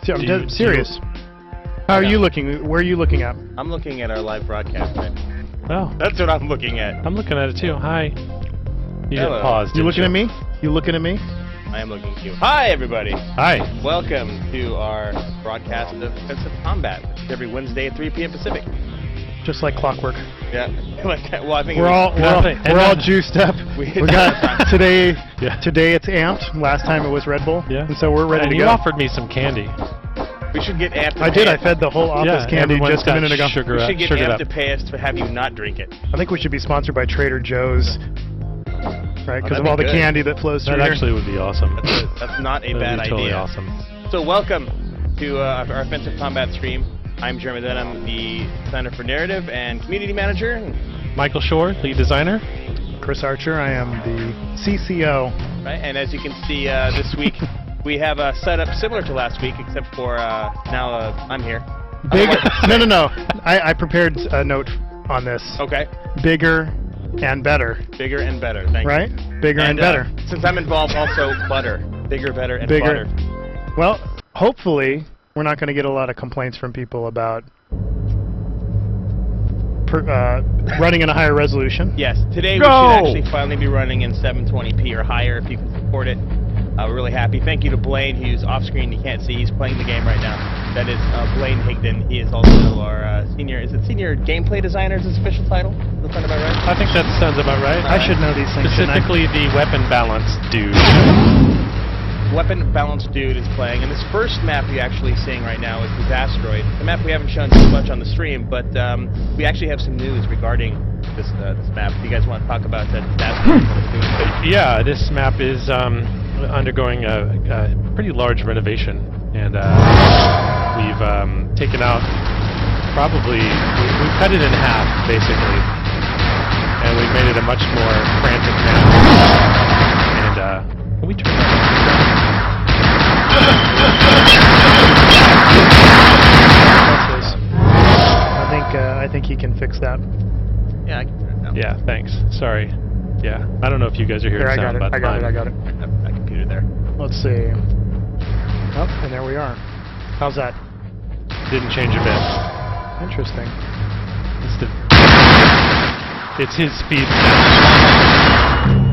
I'm dead serious. How are you looking? Where are you looking at? I'm looking at our live broadcast. Oh, That's what I'm looking at. I'm looking at it too. Hi. You Hello. just paused. You looking at me? You looking at me? I am looking at you. Hi, everybody. Hi. Welcome to our broadcast of Offensive Combat every Wednesday at 3 p.m. Pacific. Just like clockwork. Yeah. Well, I think We're all juiced up. We got today. Yeah. Today it's amped. Last time it was Red Bull. Yeah. And so we're ready And to you go. offered me some candy. we should get amped. I did. I fed the whole office candy everyone's just a got minute ago. Sugar We up, should get sugared amped up. to pay us to have you not drink it. I think we should be sponsored by Trader Joe's. Right, because that'd of be all the good. candy that flows through That here. actually would be awesome. That's not a That would bad be totally idea. awesome. So welcome to our Offensive Combat stream. I'm Jeremy Dunn. I'm the designer for narrative and community manager. Michael Shore, lead designer. Chris Archer. I am the CCO. Right, and as you can see this week, we have a setup similar to last week, except for now I'm here. Big. No. I prepared a note on this. Okay. Bigger and better. Bigger and better. Thank Right? you. Bigger and better. Since I'm involved, also butter. Bigger, better, and Bigger. butter. Well, hopefully, we're not going to get a lot of complaints from people about running in a higher resolution. Yes. Today we Go! should actually finally be running in 720p or higher if you can support it. We're really happy. Thank you to Blaine, who's off screen. You can't see. He's playing the game right now. That is Blaine Higdon. He is also our senior. Is it senior gameplay designer? Is his official title? Does that sound about right? I think that sounds about right. I should know these things. shouldn't I? Specifically, the weapon balance dude. Weapon Balance Dude is playing, and this first map you're actually seeing right now is Disasteroid. The map we haven't shown too much on the stream, but we actually have some news regarding this map. If you guys want to talk about that Disasteroid. Yeah, this map is undergoing a pretty large renovation, and we've taken out we've cut it in half basically, and we've made it a much more frantic map. And can we turn that? I think he can fix that. Yeah, I can turn it down. Yeah, thanks. Sorry. Yeah, I don't know if you guys are hearing There, I sound, got it. but I got it. I have my computer there. Let's see. Oh, and there we are. How's that? Didn't change a bit. Interesting. It's his speed.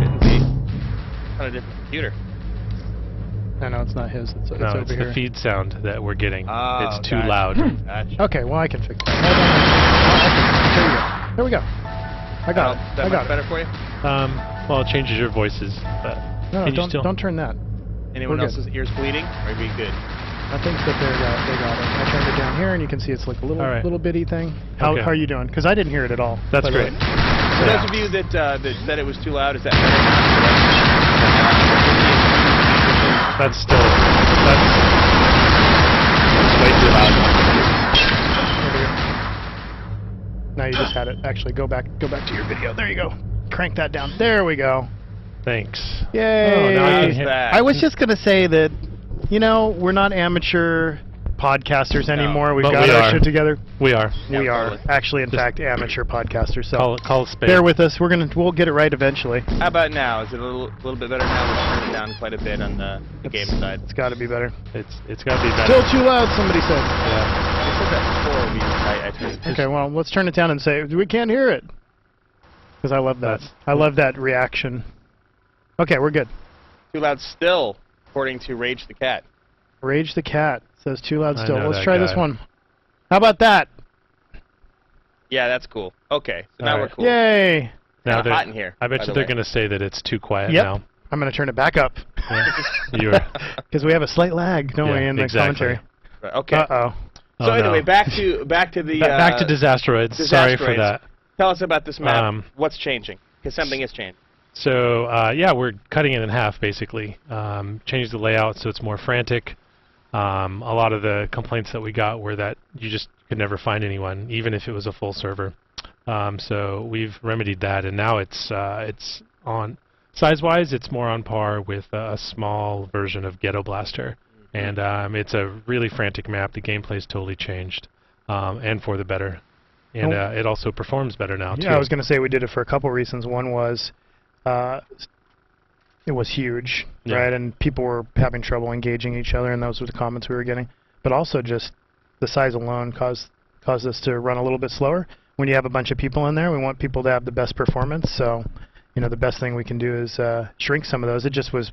Couldn't be. On a different computer. No, it's not his. It's No, over it's here. the feed sound that we're getting. Oh, It's too gotcha. loud. Gotcha. Okay, well I can fix that. There we go. I got it. Is that I got much better for you? Well, it changes your voices, but No, can you don't still? turn that. Anyone We're else's ears bleeding? Or are we good? I think that they got it. I turned it down here, and you can see it's like a little All right. little bitty thing. How Okay. are you doing? Because I didn't hear it at all. That's by the great. way. For Yeah. those of you that said it was too loud, is that better now? That's way too loud. Over here. Now you just had it. Actually, go back to your video. There you go. Crank that down. There we go. Thanks. Yay! Oh, now I can How's hear- that? I was just gonna say that, we're not amateur podcasters anymore. We've But got we our are. shit together. We are. Yeah, We are totally. actually, in Just fact, amateur podcasters. So Call it spade. bear with us. We'll get it right eventually. How about now? Is it a little bit better now? We've turned it down quite a bit on the game side. It's got to be better. It's got to be better. Still too loud. Somebody said. Yeah. I said that before I turned it. Okay, well, let's turn it down and say we can't hear it. Because I love that. I love that reaction. Okay, we're good. Too loud still, according to Rage the Cat. Rage the Cat says too loud I still. know Let's that try this guy. one. How about that? Yeah, that's cool. Okay, so now All we're right. cool. Yay! Now Kinda they're hot in here, I bet by you the they're way. going to say that it's too quiet Yep. now. I'm going to turn it back up. Yeah. You're Because we have a slight lag, don't we, Yeah, in the exactly. commentary? Right, okay. Uh-oh. So Oh, anyway, no. back to the Back to Disasteroids. Sorry for Disasteroids. that. Tell us about this map. Um, What's changing? Because something is changing. So yeah, we're cutting it in half basically. Changed the layout so it's more frantic. A lot of the complaints that we got were that you just could never find anyone, even if it was a full server. So we've remedied that, and now it's on size-wise, it's more on par with a small version of Ghetto Blaster, and it's a really frantic map. The gameplay's totally changed, and for the better. And it also performs better now too. Yeah, I was going to say we did it for a couple reasons. One was it was huge, Yeah. right? And people were having trouble engaging each other, and those were the comments we were getting. but also just the size alone caused us to run a little bit slower. When you have a bunch of people in there, we want people to have the best performance. So, the best thing we can do is shrink some of those. It just was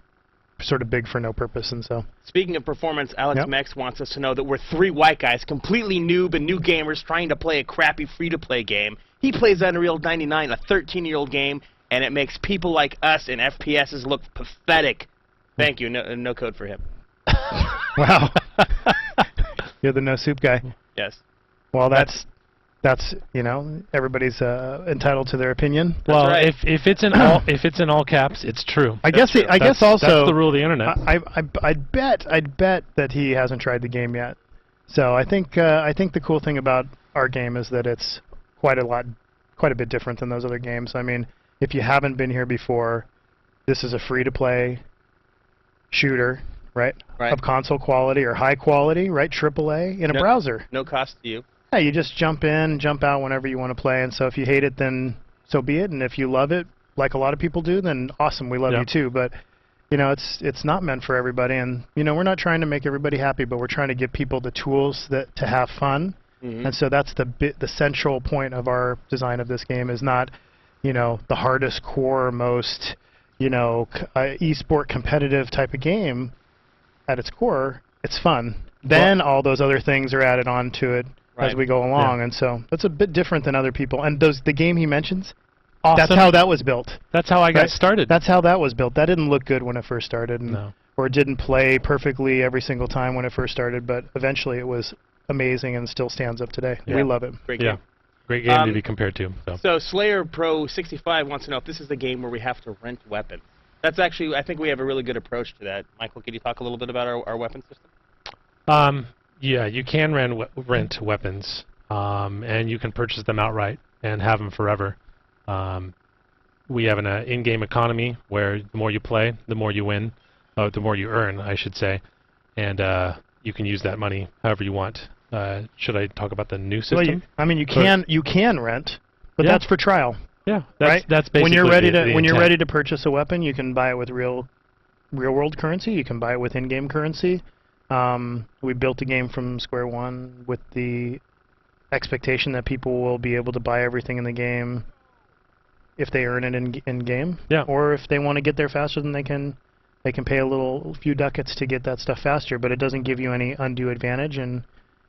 sort of big for no purpose, and so. Speaking of performance, Alex Yep. Mex wants us to know that we're 3 white guys, completely noob and new gamers trying to play a crappy free-to-play game. He plays Unreal 99, a 13-year-old game, and it makes people like us in FPSs look pathetic. Thank you. No code for him. Wow. You're the no soup guy. Yes. Well, that's everybody's entitled to their opinion. Well, right. if it's in all caps, it's true. I guess also that's the rule of the internet. I'd bet that he hasn't tried the game yet. So I think the cool thing about our game is that it's quite a bit different than those other games. I mean, if you haven't been here before, this is a free-to-play shooter, right? Of console quality or high quality, right? AAA in a browser. No cost to you. Yeah, you just jump in, jump out whenever you want to play. And so if you hate it, then so be it. And if you love it, like a lot of people do, then awesome, we love you too. But it's not meant for everybody. And we're not trying to make everybody happy, but we're trying to give people the tools to have fun. Mm-hmm. And so that's the central point of our design of this game is not, the hardest core, most, esport competitive type of game. At its core, it's fun. Then all those other things are added on to it as we go along, and so that's a bit different than other people. And the game he mentions, awesome. That's how that was built. That's how I got started. That's how that was built. That didn't look good when it first started, or it didn't play perfectly every single time when it first started, but eventually it was amazing and still stands up today. Yeah. We love it. Great game. Yeah. Great game to be compared to. So Slayer Pro 65 wants to know if this is the game where we have to rent weapons. That's actually, I think we have a really good approach to that. Michael, could you talk a little bit about our weapon system? Yeah, you can rent weapons, and you can purchase them outright and have them forever. We have an in-game economy where the more you play, the more you win, the more you earn, I should say, and you can use that money however you want. Should I talk about the new system? Well, you can rent, but that's for trial. Yeah, that's basically when you're ready the ready to purchase a weapon, you can buy it with real world currency. You can buy it with in-game currency. We built a game from square one with the expectation that people will be able to buy everything in the game if they earn it in game. Yeah. Or if they want to get there faster than they can pay a few ducats to get that stuff faster. But it doesn't give you any undue advantage, and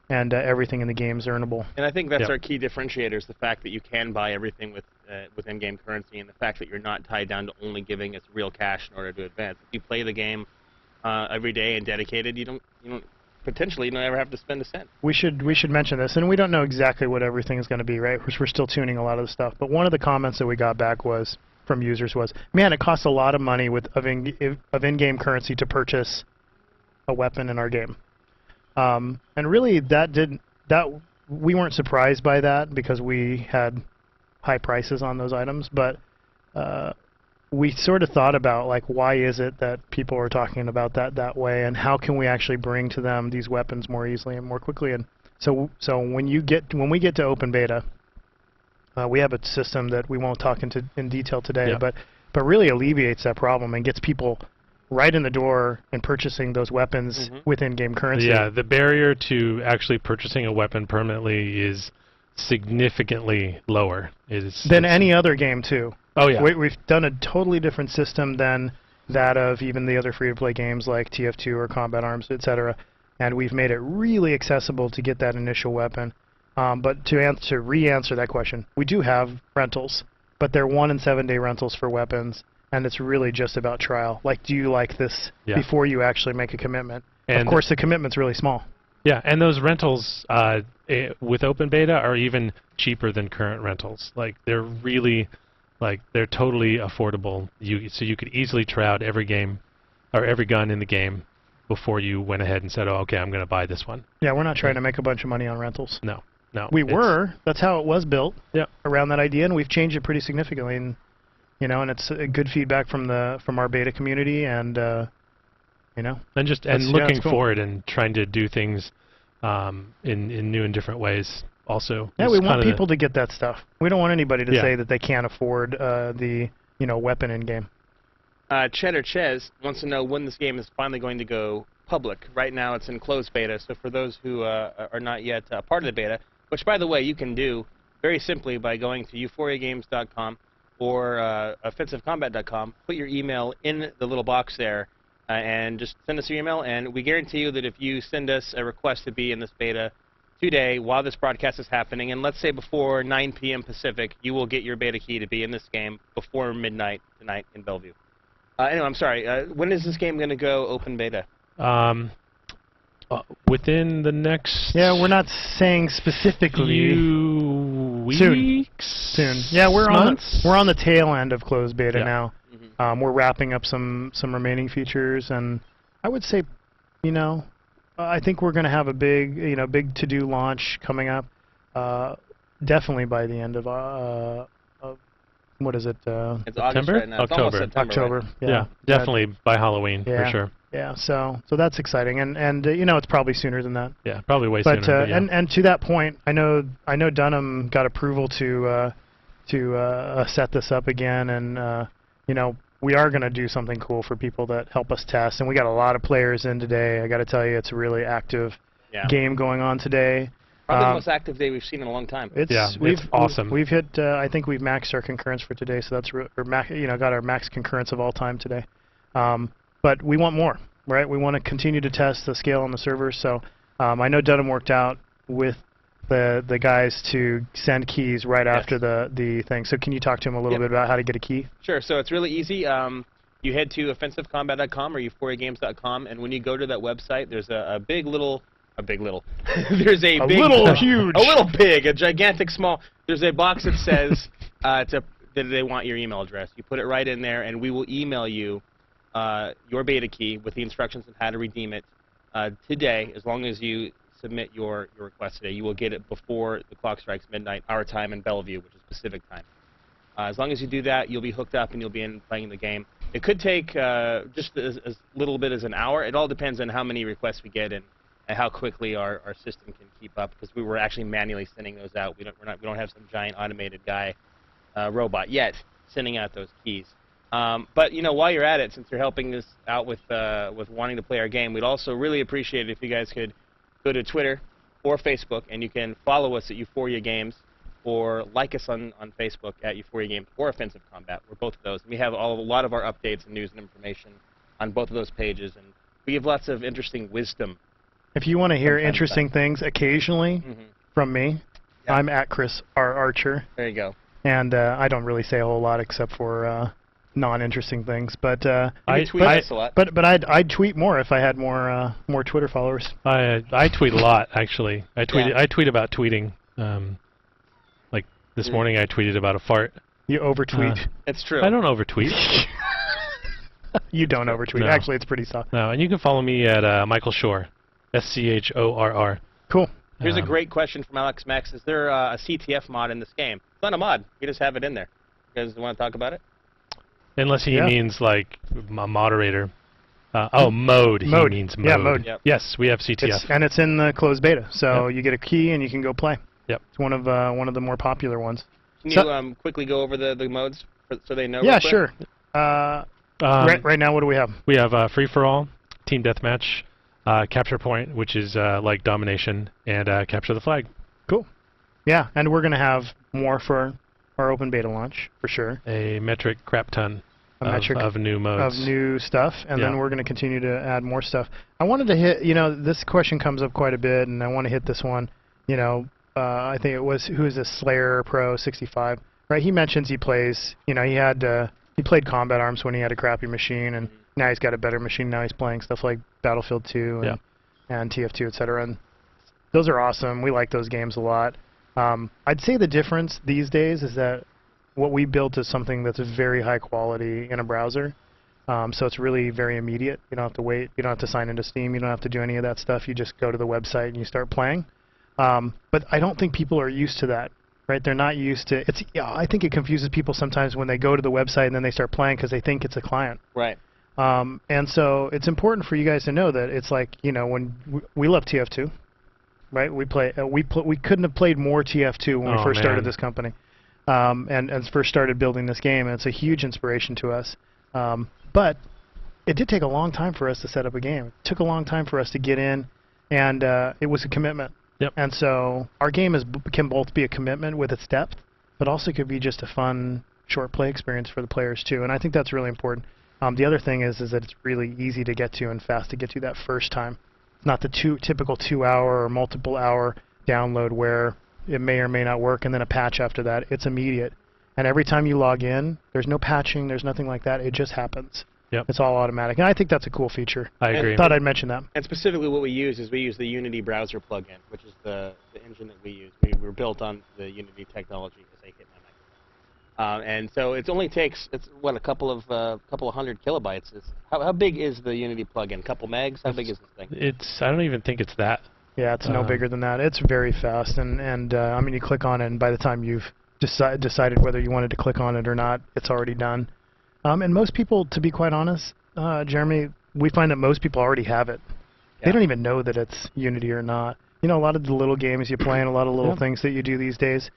everything in the game is earnable. And I think that's our key differentiator is the fact that you can buy everything with in-game currency, and the fact that you're not tied down to only giving us real cash in order to advance. If you play the game every day and dedicated, you don't ever have to spend a cent. We should mention this, and we don't know exactly what everything is going to be, right? Because we're still tuning a lot of the stuff. But one of the comments that we got back from users was, "Man, it costs a lot of money of in-game currency to purchase a weapon in our game." And really, we weren't surprised by that because we had high prices on those items, but we sort of thought about why is it that people are talking about that way, and how can we actually bring to them these weapons more easily and more quickly. And so when we get to open beta, we have a system that we won't talk in detail today, but really alleviates that problem and gets people right in the door and purchasing those weapons with in-game currency. Yeah, the barrier to actually purchasing a weapon permanently is significantly lower. Than any other game, too. Oh, yeah. We've done a totally different system than that of even the other free-to-play games like TF2 or Combat Arms, etc. And we've made it really accessible to get that initial weapon. But to re-answer that question, we do have rentals, but they're 1 and 7 day rentals for weapons. And it's really just about trial. Do you like this before you actually make a commitment? And of course, the commitment's really small. Yeah, and those rentals with open beta are even cheaper than current rentals. They're really, they're totally affordable. So you could easily try out every game or every gun in the game before you went ahead and said, "Oh, okay, I'm going to buy this one." Yeah, we're not trying to make a bunch of money on rentals. No. We were. That's how it was built. Around that idea, and we've changed it pretty significantly. And and it's good feedback from our beta community, and looking forward and trying to do things in new and different ways. Also, yeah, we want people to get that stuff. We don't want anybody to say that they can't afford the weapon in game. Cheddar Ches wants to know when this game is finally going to go public. Right now it's in closed beta, so for those who are not yet part of the beta, which by the way you can do very simply by going to euphoriagames.com or offensivecombat.com, put your email in the little box there, and just send us your email, and we guarantee you that if you send us a request to be in this beta today while this broadcast is happening, and let's say before 9 p.m. Pacific, you will get your beta key to be in this game before midnight tonight in Bellevue. Anyway, I'm sorry, when is this game going to go open beta? Within the next... Yeah, we're not saying specifically. Few weeks? Soon. Yeah, we're on the tail end of closed beta now. Mm-hmm. We're wrapping up some remaining features, and I would say, I think we're going to have a big to-do launch coming up. Definitely by the end of what is it? It's August right now. It's almost September. October. Right? Yeah, definitely by Halloween for sure. Yeah, so that's exciting, and it's probably sooner than that. Yeah, probably way sooner. But yeah. and to that point, I know Dunham got approval to set this up again, and we are going to do something cool for people that help us test, and we got a lot of players in today. I got to tell you, it's a really active game going on today. Probably the most active day we've seen in a long time. It's awesome. We've hit. I think we've maxed our concurrence for today, so that's got our max concurrence of all time today. But we want more, right? We want to continue to test the scale on the servers. So I know Dunham worked out with the guys to send keys right after the thing. So can you talk to him a little bit about how to get a key? Sure. So it's really easy. You head to offensivecombat.com or euphoriagames.com, and when you go to that website, there's a gigantic small. There's a box that says that they want your email address. You put it right in there, and we will email you your beta key with the instructions on how to redeem it today. As long as you submit your request today, you will get it before the clock strikes midnight, our time in Bellevue, which is Pacific time. As long as you do that, you'll be hooked up and you'll be playing the game. It could take just as little bit as an hour. It all depends on how many requests we get and how quickly our system can keep up, because we were actually manually sending those out. We don't have some giant automated guy robot yet sending out those keys. But while you're at it, since you're helping us out with wanting to play our game, we'd also really appreciate it if you guys could go to Twitter or Facebook, and you can follow us at Euphoria Games, or like us on Facebook at Euphoria Games or Offensive Combat. We're both of those. And we have a lot of our updates and news and information on both of those pages, and we give lots of interesting wisdom. If you want to hear interesting things occasionally from me, I'm at Chris R. Archer. There you go. And I don't really say a whole lot except for non-interesting things, but I tweet us a lot. But I'd tweet more if I had more Twitter followers. I tweet a lot, actually. I tweet about tweeting. Like this morning, I tweeted about a fart. You overtweet. It's true. I don't overtweet. You don't overtweet. No. Actually, it's pretty soft. No, and you can follow me at Michael Shore, SCHORR. Cool. Here's a great question from Alex Max. Is there a CTF mod in this game? It's not a mod. You just have it in there. You guys want to talk about it? Unless he means like a moderator. Mode. He means mode. Yeah, mode. Yep. Yes, we have CTF. And it's in the closed beta, so you get a key and you can go play. Yep. It's one of the more popular ones. Can you quickly go over the modes so they know? Yeah, sure. Right now, what do we have? We have free for all, team deathmatch, capture point, which is like domination, and capture the flag. Cool. Yeah, and we're gonna have more for our open beta launch for sure. A metric crap ton of new modes. Of new stuff, and then we're going to continue to add more stuff. I wanted to hit, this question comes up quite a bit, and I want to hit this one. I think it was, who is this, Slayer Pro 65, right? He mentions he plays, he played Combat Arms when he had a crappy machine, and now he's got a better machine. Now he's playing stuff like Battlefield 2 and TF2, etc. And those are awesome. We like those games a lot. I'd say the difference these days is that what we built is something that's very high quality in a browser. So it's really very immediate. You don't have to wait. You don't have to sign into Steam. You don't have to do any of that stuff. You just go to the website and you start playing. But I don't think people are used to that, right? They're not used to it. I think it confuses people sometimes when they go to the website and then they start playing because they think it's a client. Right. And so it's important for you guys to know that it's like, when we love TF2. Right, we couldn't have played more TF2 when we first started this company, and first started building this game, and it's a huge inspiration to us. But it did take a long time for us to set up a game. It took a long time for us to get in, and it was a commitment. Yep. And so our game can both be a commitment with its depth, but also could be just a fun, short play experience for the players too. And I think that's really important. The other thing is that it's really easy to get to and fast to get to that first time. It's not the typical 2-hour or multiple hour download where it may or may not work and then a patch after that. It's immediate. And every time you log in, there's no patching, there's nothing like that. It just happens. Yep. It's all automatic. And I think that's a cool feature. I agree. Thought I'd mention that. And specifically what we use is we use the Unity browser plugin, which is the engine that we use. We're built on the Unity technology, as I hit my microphone. And so it only takes, a couple of hundred kilobytes. How big is the Unity plugin? A couple megs? How big is this thing? I don't even think it's that. Yeah, it's no bigger than that. It's very fast. And I mean, you click on it, and by the time you've decided whether you wanted to click on it or not, it's already done. And most people, to be quite honest, Jeremy, we find that most people already have it. Yeah. They don't even know that it's Unity or not. You know, a lot of the little games you play and a lot of little things that you do these days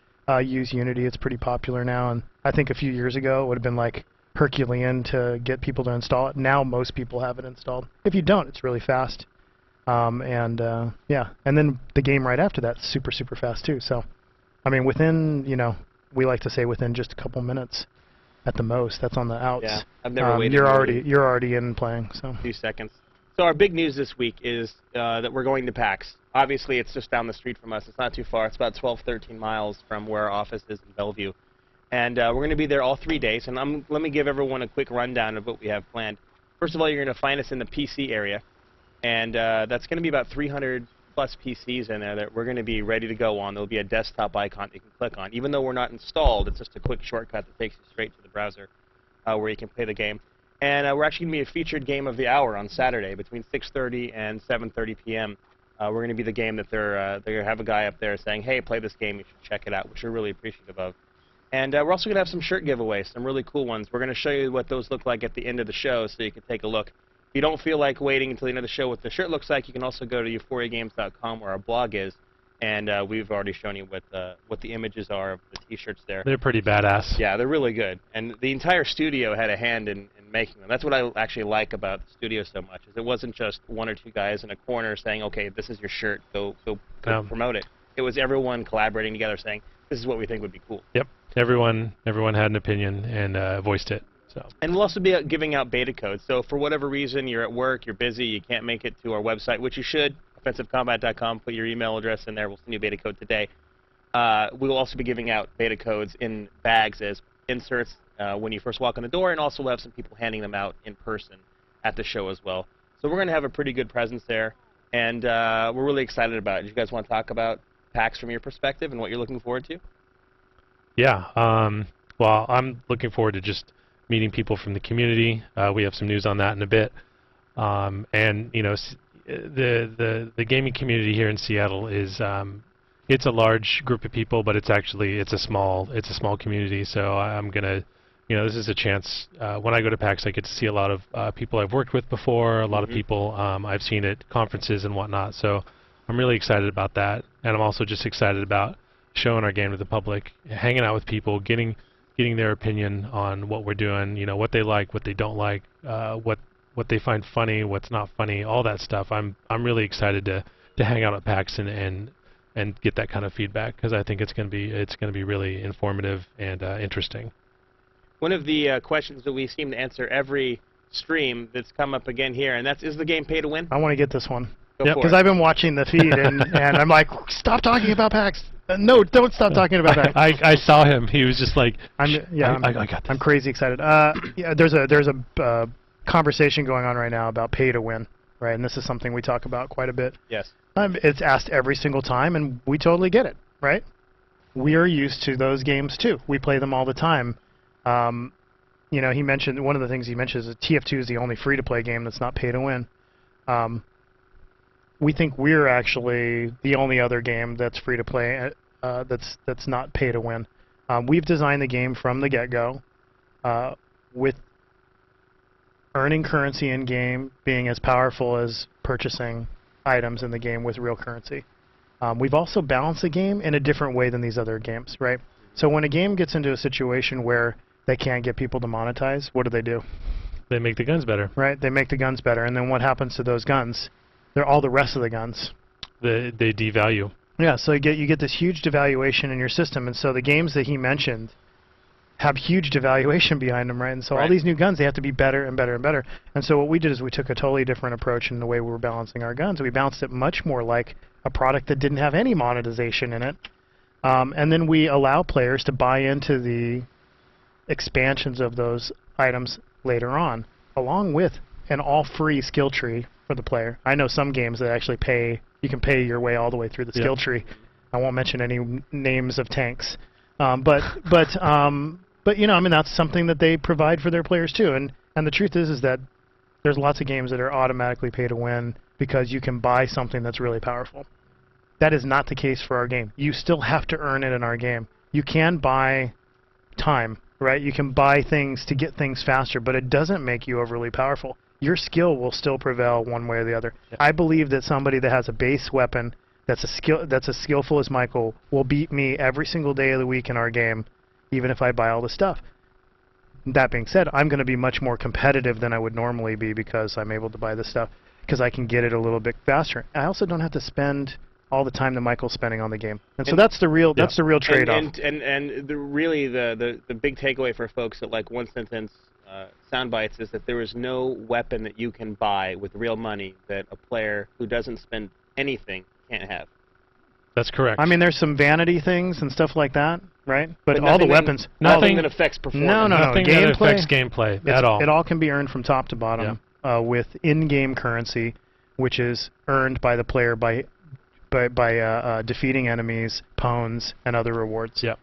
use Unity. It's pretty popular now, and I think a few years ago it would have been like Herculean to get people to install it. Now most people have it installed. If you don't, it's really fast. And then the game right after that's super, super fast too. So, I mean, within, we like to say within just a couple minutes at the most. That's on the outs. Yeah, I've never waited. You're already in and playing. So. A few seconds. So our big news this week is that we're going to PAX. Obviously, it's just down the street from us. It's not too far. It's about 12, 13 miles from where our office is in Bellevue. And we're going to be there all 3 days. And let me give everyone a quick rundown of what we have planned. First of all, you're going to find us in the PC area. And that's going to be about 300 plus PCs in there that we're going to be ready to go on. There'll be a desktop icon that you can click on. Even though we're not installed, it's just a quick shortcut that takes you straight to the browser where you can play the game. And we're actually going to be a featured game of the hour on Saturday between 6:30 and 7:30 p.m. We're going to be the game that they're going to have a guy up there saying, hey, play this game, you should check it out, which we're really appreciative of. And we're also going to have some shirt giveaways, some really cool ones. We're going to show you what those look like at the end of the show so you can take a look. If you don't feel like waiting until the end of the show what the shirt looks like, you can also go to euphoriagames.com where our blog is, and we've already shown you what the images are of the T-shirts there. They're pretty badass. Yeah, they're really good. And the entire studio had a hand in making them. That's what I actually like about the studio so much, is it wasn't just one or two guys in a corner saying, okay, this is your shirt, go promote it. It was everyone collaborating together saying, this is what we think would be cool. Yep. Everyone had an opinion and voiced it. So. And we'll also be giving out beta codes. So for whatever reason, you're at work, you're busy, you can't make it to our website, which you should, offensivecombat.com, put your email address in there. We'll send you a beta code today. We will also be giving out beta codes in bags as inserts when you first walk in the door, and also we'll have some people handing them out in person at the show as well. So we're going to have a pretty good presence there, and we're really excited about it. Do you guys want to talk about PAX from your perspective and what you're looking forward to? Yeah. Well, I'm looking forward to just meeting people from the community. We have some news on that in a bit. And you know, the gaming community here in Seattle is it's a large group of people, but it's a small community. So I'm gonna, this is a chance. When I go to PAX, I get to see a lot of people I've worked with before, a lot of people I've seen at conferences and whatnot. So I'm really excited about that, and I'm also just excited about showing our game to the public, hanging out with people, getting their opinion on what we're doing, what they like, what they don't like, what they find funny, what's not funny, all that stuff. I'm really excited to hang out at PAX and get that kind of feedback, because I think it's going to be really informative and interesting. One of the questions that we seem to answer every stream that's come up again here, and is the game pay to win? I want to get this one. Yep. Because I've been watching the feed, and I'm like, stop talking about PAX. No, don't stop talking about PAX. I saw him. He was just like, I got this. I'm crazy excited. Yeah, there's a conversation going on right now about pay to win, right? And this is something we talk about quite a bit. Yes. It's asked every single time, and we totally get it, right? We are used to those games too. We play them all the time. He mentioned, one of the things he mentioned is that TF2 is the only free-to-play game that's not pay to win. We think we're actually the only other game that's free to play that's not pay to win. We've designed the game from the get-go with earning currency in game being as powerful as purchasing items in the game with real currency. We've also balanced the game in a different way than these other games, right? So when a game gets into a situation where they can't get people to monetize, what do? They make the guns better. right? They make the guns better, and then what happens to those guns? They're all the rest of the guns. They devalue. Yeah, so you get this huge devaluation in your system, and so the games that he mentioned have huge devaluation behind them, right? And so all Right. these new guns, they have to be better and better and better. And so what we did is we took a totally different approach in the way we were balancing our guns. We balanced it much more like a product that didn't have any monetization in it. And then we allow players to buy into the expansions of those items later on, along with an all-free skill tree for the player. I know some games that actually you can pay your way all the way through the skill tree. I won't mention any names of tanks. But you know, I mean, that's something that they provide for their players too. And the truth is that there's lots of games that are automatically pay to win because you can buy something that's really powerful. That is not the case for our game. You still have to earn it in our game. You can buy time, right? You can buy things to get things faster, but it doesn't make you overly powerful. Your skill will still prevail one way or the other. Yeah. I believe that somebody that has a base weapon that's as skillful as Michael will beat me every single day of the week in our game, even if I buy all the stuff. That being said, I'm going to be much more competitive than I would normally be because I'm able to buy this stuff because I can get it a little bit faster. I also don't have to spend all the time that Michael's spending on the game, and so that's the real trade-off. And really the big takeaway for folks at like one sentence sound bites is that there is no weapon that you can buy with real money that a player who doesn't spend anything can't have. That's correct. I mean, there's some vanity things and stuff like that, right? But all the nothing weapons, nothing that affects performance. No. Nothing that affects gameplay at all. It all can be earned from top to bottom with in-game currency, which is earned by the player by defeating enemies, pawns, and other rewards. Yeah.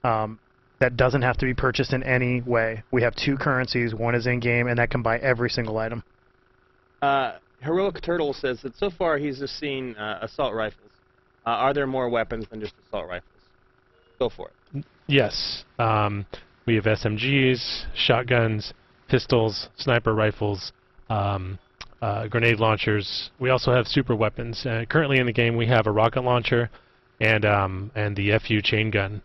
That doesn't have to be purchased in any way. We have two currencies. One is in-game, and that can buy every single item. Heroic Turtle says that so far he's just seen assault rifles. Are there more weapons than just assault rifles? Go for it. Yes. We have SMGs, shotguns, pistols, sniper rifles, grenade launchers. We also have super weapons. Currently in the game, we have a rocket launcher and the FU chain gun,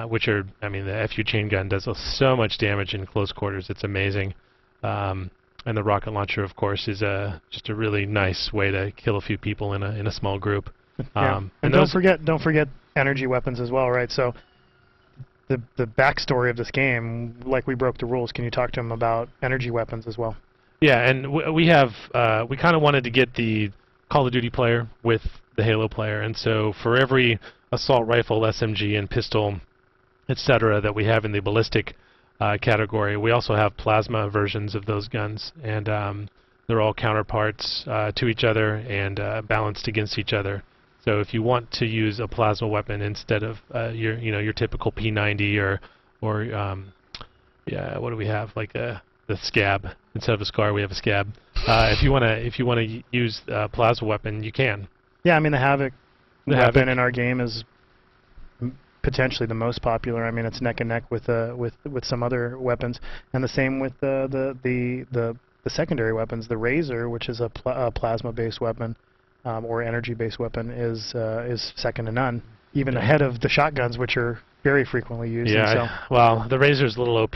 which are, I mean, the FU chain gun does so much damage in close quarters. It's amazing. And the rocket launcher, of course, is just a really nice way to kill a few people in a small group. And don't forget energy weapons as well, right? So the backstory of this game, like we broke the rules. Can you talk to him about energy weapons as well? Yeah, and we kind of wanted to get the Call of Duty player with the Halo player, and so for every assault rifle, SMG, and pistol, etc., that we have in the ballistic category, we also have plasma versions of those guns, and they're all counterparts to each other and balanced against each other. So if you want to use a plasma weapon instead of your typical P90 or what do we have, like the scab, instead of a scar we have a scab. If you want to use a plasma weapon, you can. Yeah, I mean the Havoc weapon in our game is potentially the most popular. I mean it's neck and neck with some other weapons, and the same with the secondary weapons. The Razor, which is a plasma-based weapon or energy-based weapon, is second to none, even ahead of the shotguns, which are very frequently used. Yeah, well, the Razor's a little OP.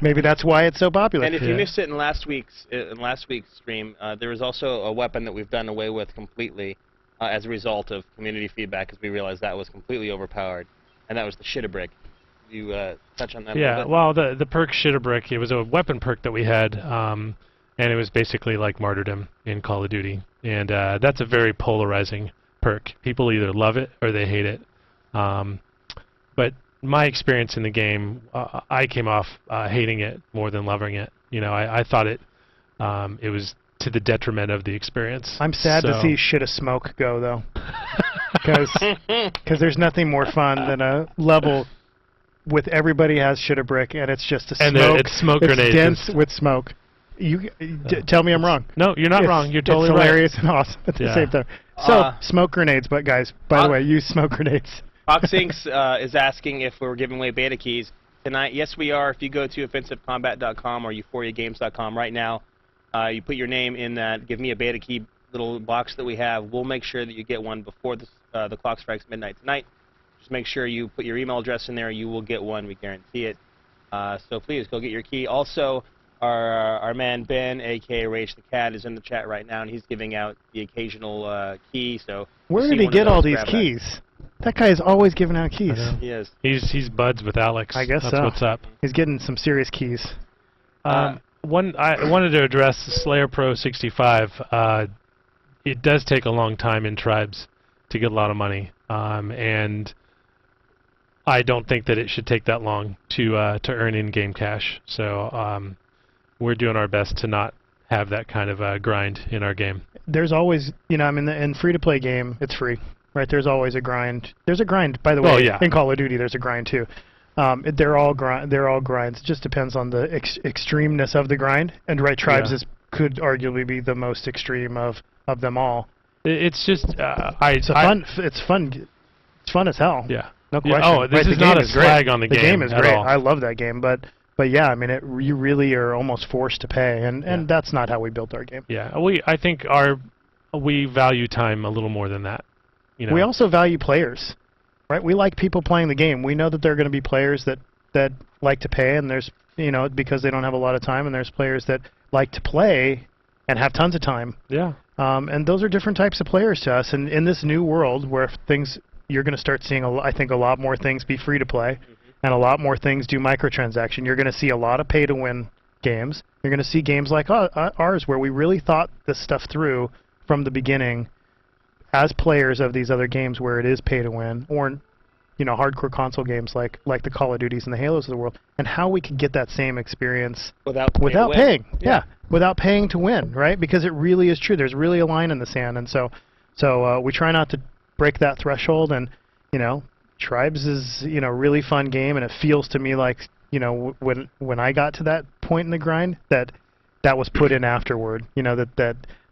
Maybe that's why it's so popular. And if you missed it in last week's stream, there was also a weapon that we've done away with completely as a result of community feedback, because we realized that was completely overpowered, and that was the Shit-a-Brick. You touch on that a little bit? Well, the perk Shit-a-Brick, it was a weapon perk that we had, and it was basically like Martyrdom in Call of Duty, and that's a very polarizing perk. People either love it or they hate it. But my experience in the game, I came off hating it more than loving it. You know, I thought it was to the detriment of the experience. I'm sad to see Shit a Smoke go, though, because there's nothing more fun than a level with everybody has Shit-a-Brick, and it's just a smoke. And it's smoke grenades. It's dense with smoke. Tell me I'm wrong. No, you're not wrong. You're totally it's right. hilarious and awesome at the same time. So, smoke grenades, but guys, by the way, use smoke grenades. Foxinks is asking if we're giving away beta keys tonight. Yes, we are. If you go to offensivecombat.com or euphoriagames.com right now, you put your name in that Give Me a Beta Key little box that we have. We'll make sure that you get one before the clock strikes midnight tonight. Just make sure you put your email address in there. You will get one. We guarantee it. So please go get your key. Also, Our man Ben, aka Rage the Cat, is in the chat right now, and he's giving out the occasional key. So Where if you did see he one of get all those, these grab that. keys? That guy is always giving out keys. I know. He is. He's buds with Alex. I guess That's so. what's up. He's getting some serious keys. I wanted to address Slayer Pro 65. It does take a long time in tribes to get a lot of money, and I don't think that it should take that long to earn in-game cash. So we're doing our best to not have that kind of grind in our game. There's always, you know, I mean, in free-to-play game, it's free, right? There's always a grind. There's a grind, by the way. Well, yeah. In Call of Duty, there's a grind too. They're all grinds. It just depends on the extremeness of the grind. And right, tribes Yeah. could arguably be the most extreme of them all. It's just It's fun. It's fun as hell. Yeah. No Yeah, question. oh, this Right, is the not game a is great. slag on the game game is at great. all. I love that game, but yeah, I mean, you really are almost forced to pay, and that's not how we built our game. Yeah, I think we value time a little more than that. You know. We also value players, right? We like people playing the game. We know that there are going to be players that like to pay, and there's, you know, because they don't have a lot of time, and there's players that like to play and have tons of time. Yeah. And those are different types of players to us. And in this new world where you're going to start seeing, I think, a lot more things be free to play, and a lot more things do microtransaction. You're going to see a lot of pay-to-win games. You're going to see games like ours where we really thought this stuff through from the beginning as players of these other games where it is pay-to-win, or, you know, hardcore console games like the Call of Duties and the Halos of the world, and how we could get that same experience Without paying. Yeah. Without paying to win, right? Because it really is true. There's really a line in the sand, and so we try not to break that threshold. And, you know, Tribes is, you know, a really fun game, and it feels to me like, you know, when I got to that point in the grind, that was put in afterward. You know,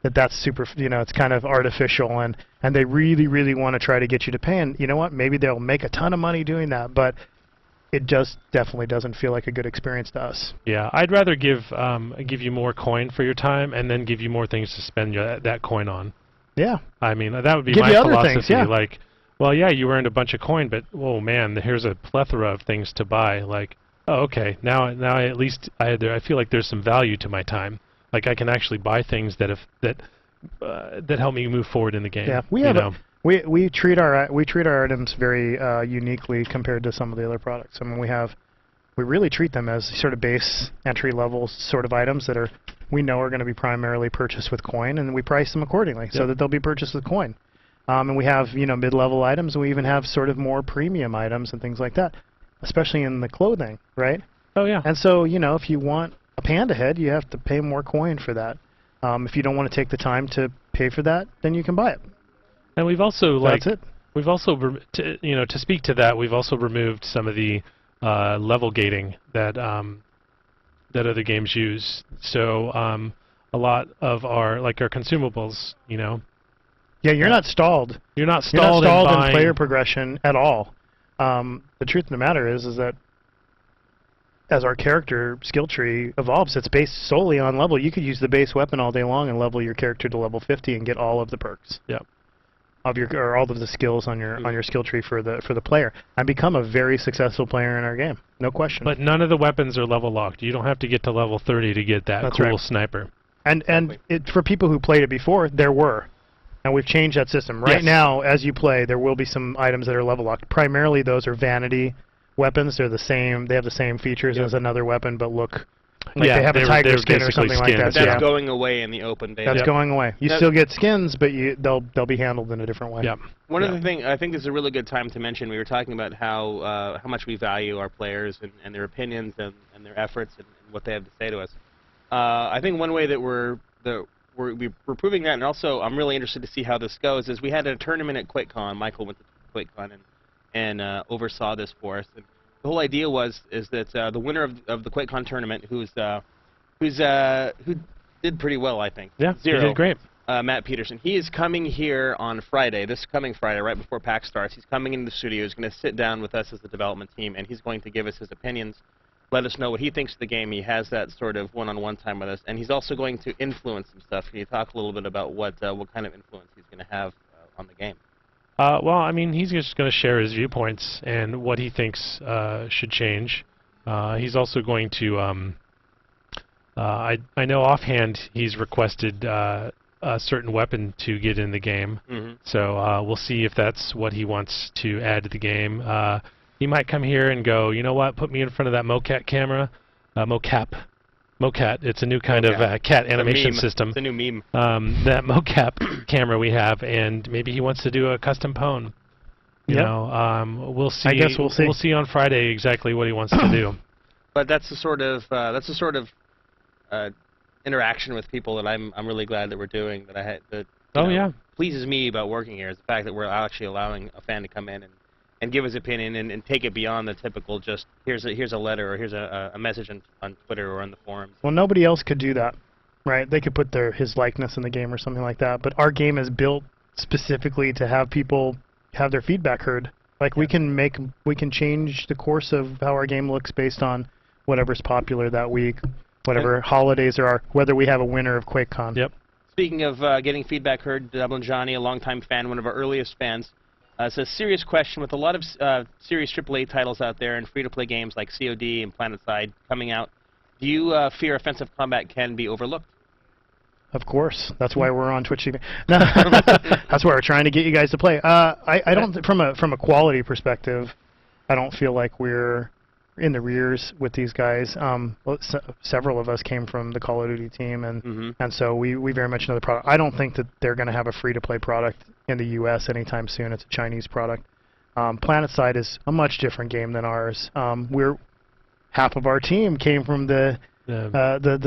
that's super, you know, it's kind of artificial, and they really want to try to get you to pay. And you know what? Maybe they'll make a ton of money doing that, but it just definitely doesn't feel like a good experience to us. Yeah, I'd rather give you more coin for your time, and then give you more things to spend that coin on. Yeah. I mean, that would be Give my you other philosophy. things, yeah. Like, well, yeah, you earned a bunch of coin, but oh man, here's a plethora of things to buy. Like, oh, okay, now at least I feel like there's some value to my time. Like I can actually buy things that help me move forward in the game. Yeah, we treat our items very uniquely compared to some of the other products. I mean, we really treat them as sort of base entry level sort of items that we know are going to be primarily purchased with coin, and we price them accordingly so that they'll be purchased with coin. And we have, you know, mid-level items, and we even have sort of more premium items and things like that, especially in the clothing, right? Oh yeah. And so, you know, if you want a panda head, you have to pay more coin for that. If you don't want to take the time to pay for that, then you can buy it. And we've also That's it. We've also to speak to that, we've also removed some of the level gating that other games use. So a lot of our consumables, you know. Yeah, you're not stalled. You're not You're not stalled, stalled in in player progression at all. The truth of the matter is that as our character skill tree evolves, it's based solely on level. You could use the base weapon all day long and level your character to level 50 and get all of the perks. Yep. Or all of the skills on your skill tree for the player, and become a very successful player in our game. No question. But none of the weapons are level locked. You don't have to get to level 30 to get that That's cool right. sniper. And for people who played it before, there were. And we've changed that system. Right Yes. now, as you play, there will be some items that are level locked. Primarily, those are vanity weapons. They're the same. They have the same features as another weapon, but look like they have a tiger they're skin or basically something like that. skins, That's Yeah. going away in the open beta. That's going away. You Now- still get skins, but they'll be handled in a different way. Yep. One of the things I think this is a really good time to mention. We were talking about how much we value our players and their opinions and their efforts and what they have to say to us. I think one way that we're proving that, and also I'm really interested to see how this goes, is we had a tournament at QuakeCon. Michael went to QuakeCon and oversaw this for us. And the whole idea is that the winner of the QuakeCon tournament, who did pretty well, I think. Yeah, Zero. you did great. Matt Peterson. He is coming here on Friday, this coming Friday, right before PAX starts. He's coming into the studio. He's going to sit down with us as the development team, and he's going to give us his opinions, let us know what he thinks of the game. He has that sort of one-on-one time with us, and he's also going to influence some stuff. Can you talk a little bit about what kind of influence he's going to have on the game? Well, I mean, he's just going to share his viewpoints and what he thinks should change. He's also going to I know offhand he's requested a certain weapon to get in the game. So we'll see if that's what he wants to add to the game. He might come here and go, you know what, put me in front of that mocap camera. Mocat, it's a new kind of cat animation system. It's a new meme. That mocap camera we have, and maybe he wants to do a custom pwn. You know, we'll see. I guess we'll see. We'll see on Friday exactly what he wants to do. But that's the sort of interaction with people that I'm really glad that we're doing. That pleases me about working here is the fact that we're actually allowing a fan to come in and give his opinion and take it beyond the typical just here's a letter or here's a message on Twitter or on the forums. Well, nobody else could do that, right? They could put his likeness in the game or something like that. But our game is built specifically to have people have their feedback heard. Like we can change the course of how our game looks based on whatever's popular that week, whatever holidays there are, whether we have a winner of QuakeCon. Yep. Speaking of getting feedback heard, Dublin Johnny, a longtime fan, one of our earliest fans. It's a serious question. With a lot of serious AAA titles out there and free-to-play games like COD and PlanetSide coming out, do you fear offensive combat can be overlooked? Of course. That's why we're on Twitch TV. No, that's why we're trying to get you guys to play. I don't, from a quality perspective, I don't feel like we're in the rears with these guys. Several of us came from the Call of Duty team, and so we very much know the product. I don't think that they're going to have a free-to-play product in the U.S. anytime soon. It's a Chinese product. PlanetSide is a much different game than ours. Half of our team came from the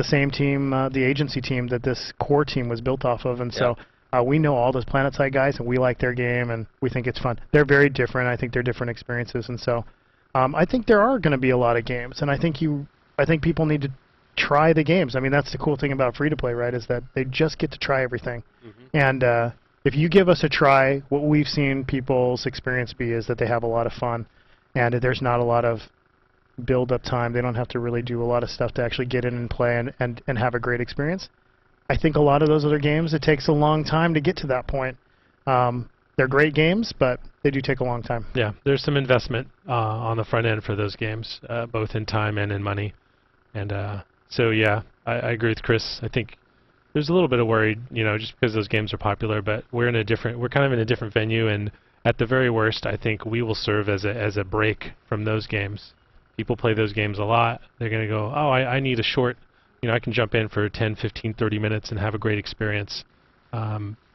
same team, the agency team that this core team was built off of, and so we know all those PlanetSide guys, and we like their game, and we think it's fun. They're very different. I think they're different experiences, and so I think there are going to be a lot of games, and I think people need to try the games. I mean, that's the cool thing about free-to-play, right, is that they just get to try everything. And if you give us a try, what we've seen people's experience be is that they have a lot of fun, and there's not a lot of build-up time. They don't have to really do a lot of stuff to actually get in and play and have a great experience. I think a lot of those other games, it takes a long time to get to that point. They're great games, but they do take a long time. Yeah, there's some investment on the front end for those games, both in time and in money. And so, yeah, I agree with Chris. I think there's a little bit of worry, just because those games are popular, but we're kind of in a different venue, and at the very worst, I think we will serve as a break from those games. People play those games a lot. They're going to go, oh, I need a short, I can jump in for 10, 15, 30 minutes and have a great experience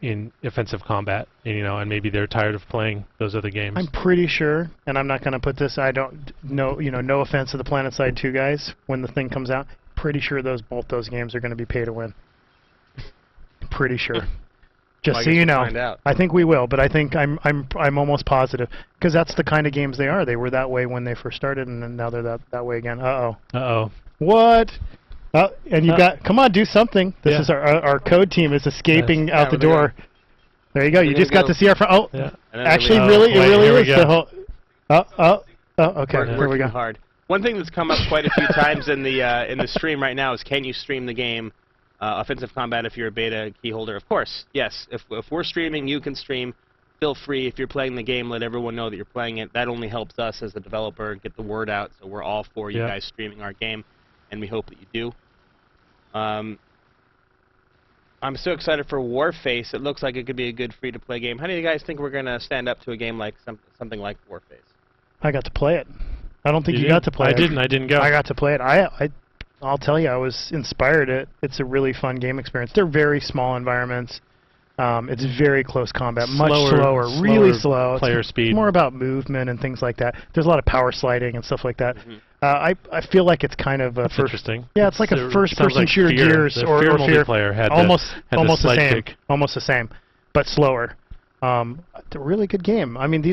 in offensive combat, and maybe they're tired of playing those other games. I'm pretty sure, and I'm not going to put this, I don't know, no offense to the PlanetSide 2 guys when the thing comes out, pretty sure both those games are going to be pay to win. Pretty sure. Just so you know, I think we will, but I think I'm almost positive because that's the kind of games they are. They were that way when they first started, and then now they're that way again. What? And you got come on, do something. This is our code team is escaping out the door. There you go. You just got to see our front. Actually, it really is the whole. Okay. Here we go. Hard. One thing that's come up quite a few times in the stream right now is, can you stream the game? Offensive combat if you're a beta key holder. Of course, yes. If we're streaming, you can stream. Feel free. If you're playing the game, let everyone know that you're playing it. That only helps us as a developer get the word out. So we're all for you guys streaming our game, and we hope that you do. I'm so excited for Warface. It looks like it could be a good free-to-play game. How do you guys think we're going to stand up to a game like something like Warface? I got to play it. I don't think you got to play it. I didn't go. I got to play it. I'll tell you, I was inspired. It's a really fun game experience. They're very small environments. It's very close combat, much slower, really slow. Player speed. It's more about movement and things like that. There's a lot of power sliding and stuff like that. I feel like it's kind of a interesting. Yeah, it's like a first-person shooter Gears or Fear. Multiplayer had almost the same, kick. almost the same, but slower. It's a really good game. I mean,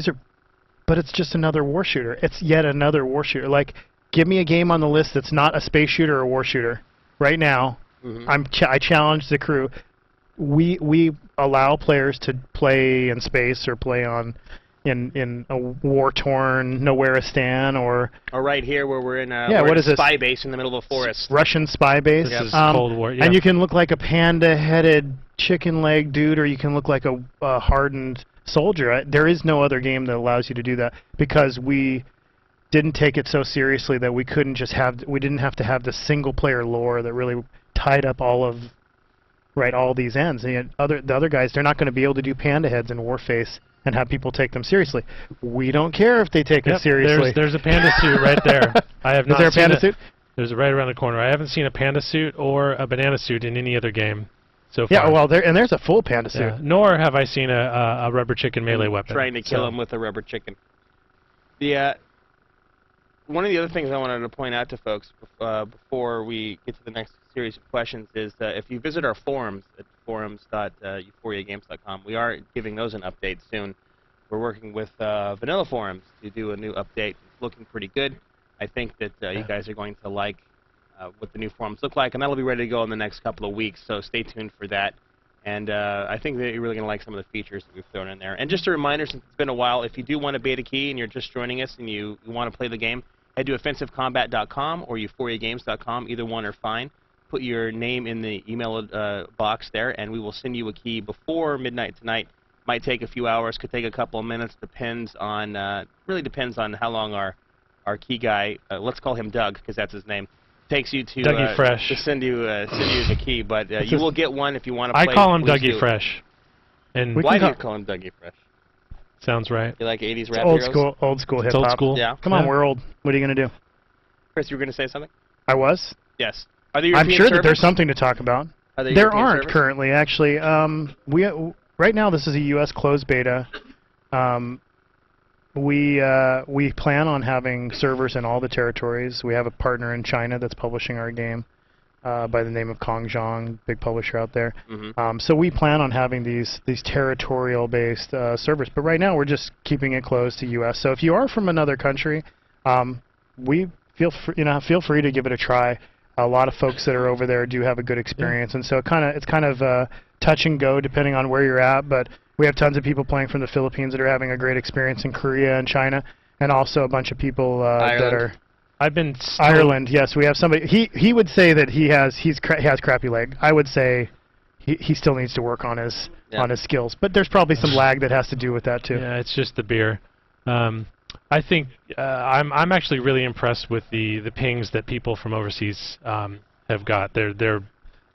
but it's just another war shooter. It's yet another war shooter. Like, give me a game on the list that's not a space shooter or war shooter. Right now, I challenge the crew. We allow players to play in space or play in a war-torn Nowhereistan or right here where we're in what is spy base in the middle of a forest. Russian spy base. This is Cold War. Yeah. And you can look like a panda-headed chicken leg dude, or you can look like a hardened soldier. There is no other game that allows you to do that because we didn't take it so seriously that we didn't have to have the single player lore that really tied up all these ends. And the other guys, they're not going to be able to do panda heads in Warface and have people take them seriously. We don't care if they take us seriously. There's a panda suit right there. I have not Is there a seen panda suit? There's right around the corner. I haven't seen a panda suit or a banana suit in any other game so far. Yeah, well, there's a full panda suit. Yeah. Nor have I seen a rubber chicken melee weapon. Trying to kill him with a rubber chicken. One of the other things I wanted to point out to folks before we get to the next series of questions is if you visit our forums at forums.euphoriagames.com, we are giving those an update soon. We're working with Vanilla Forums to do a new update. It's looking pretty good. I think that you guys are going to like what the new forums look like, and that'll be ready to go in the next couple of weeks, so stay tuned for that. And I think that you're really going to like some of the features that we've thrown in there. And just a reminder, since it's been a while, if you do want a beta key and you're just joining us and you want to play the game, head to offensivecombat.com or euphoriagames.com. Either one are fine. Put your name in the email box there, and we will send you a key before midnight tonight. Might take a few hours, could take a couple of minutes. Really depends on how long our key guy, let's call him Doug because that's his name, takes you to Dougie Fresh. To send you the key. But you will get one if you want to play. I call him please Dougie do. Fresh. And Why do you call him Dougie Fresh? Sounds right. You like 80s rap Old heroes? school hip It's hop. old school. Yeah. Come on, we're old. What are you gonna do? Chris, you were going to say something? I was. Yes. Are there I'm European sure that servers? there's something to talk about. Are There European aren't servers? currently, actually. Right now, this is a U.S. closed beta. We plan on having servers in all the territories. We have a partner in China that's publishing our game by the name of Kongzhong, big publisher out there. Mm-hmm. So we plan on having these territorial-based servers. But right now, we're just keeping it closed to U.S. So if you are from another country, we feel free to give it a try. A lot of folks that are over there do have a good experience, and so it's kind of touch and go depending on where you're at. But we have tons of people playing from the Philippines that are having a great experience in Korea and China, and also a bunch of people that are Ireland. Yes, we have somebody. He would say that he has crappy leg. I would say he still needs to work on his skills, but there's probably some lag that has to do with that too. Yeah, it's just the beer. I think I'm actually really impressed with the pings that people from overseas have got. They're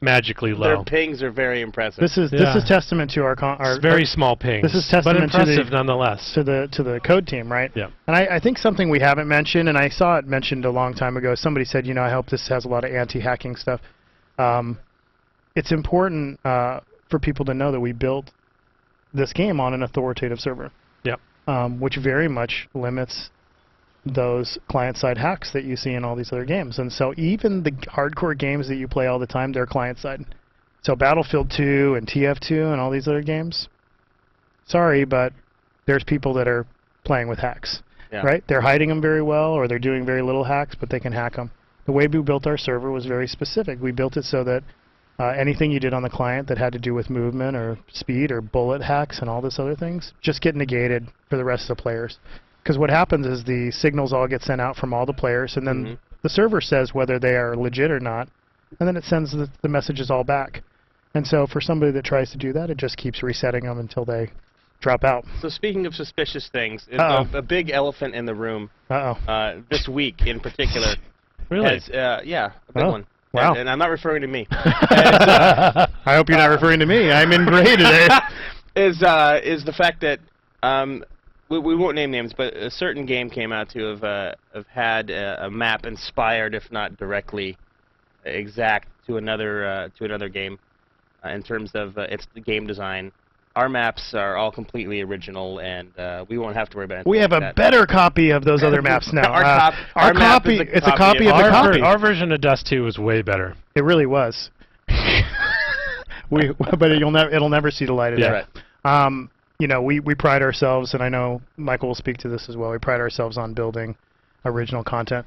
magically low. Their pings are very impressive. This is testament to our it's very small pings. This is testament but impressive nonetheless to the code team, right? Yeah. And I think something we haven't mentioned, and I saw it mentioned a long time ago. Somebody said, I hope this has a lot of anti-hacking stuff. It's important for people to know that we built this game on an authoritative server. Yep. Which very much limits those client-side hacks that you see in all these other games. And so even the hardcore games that you play all the time, they're client-side. So Battlefield 2 and TF2 and all these other games, sorry, but there's people that are playing with hacks, right? They're hiding them very well, or they're doing very little hacks, but they can hack them. The way we built our server was very specific. We built it so that anything you did on the client that had to do with movement or speed or bullet hacks and all this other things just get negated for the rest of the players. Because what happens is the signals all get sent out from all the players, and then the server says whether they are legit or not, and then it sends the messages all back. And so for somebody that tries to do that, it just keeps resetting them until they drop out. So speaking of suspicious things, a big elephant in the room this week in particular. Really? Has, a big one. Wow. And I'm not referring to me. I hope you're not referring to me. I'm in gray today. Is the fact that we won't name names, but a certain game came out to have had a map inspired, if not directly exact, to another game in terms of its game design. Our maps are all completely original, and we won't have to worry about anything. We have a better copy of those other maps now. Our map copy, is it's a copy of the copy. Our version of Dust 2 was way better. It really was. But it'll never see the light of day. Right. We pride ourselves, and I know Michael will speak to this as well. We pride ourselves on building original content.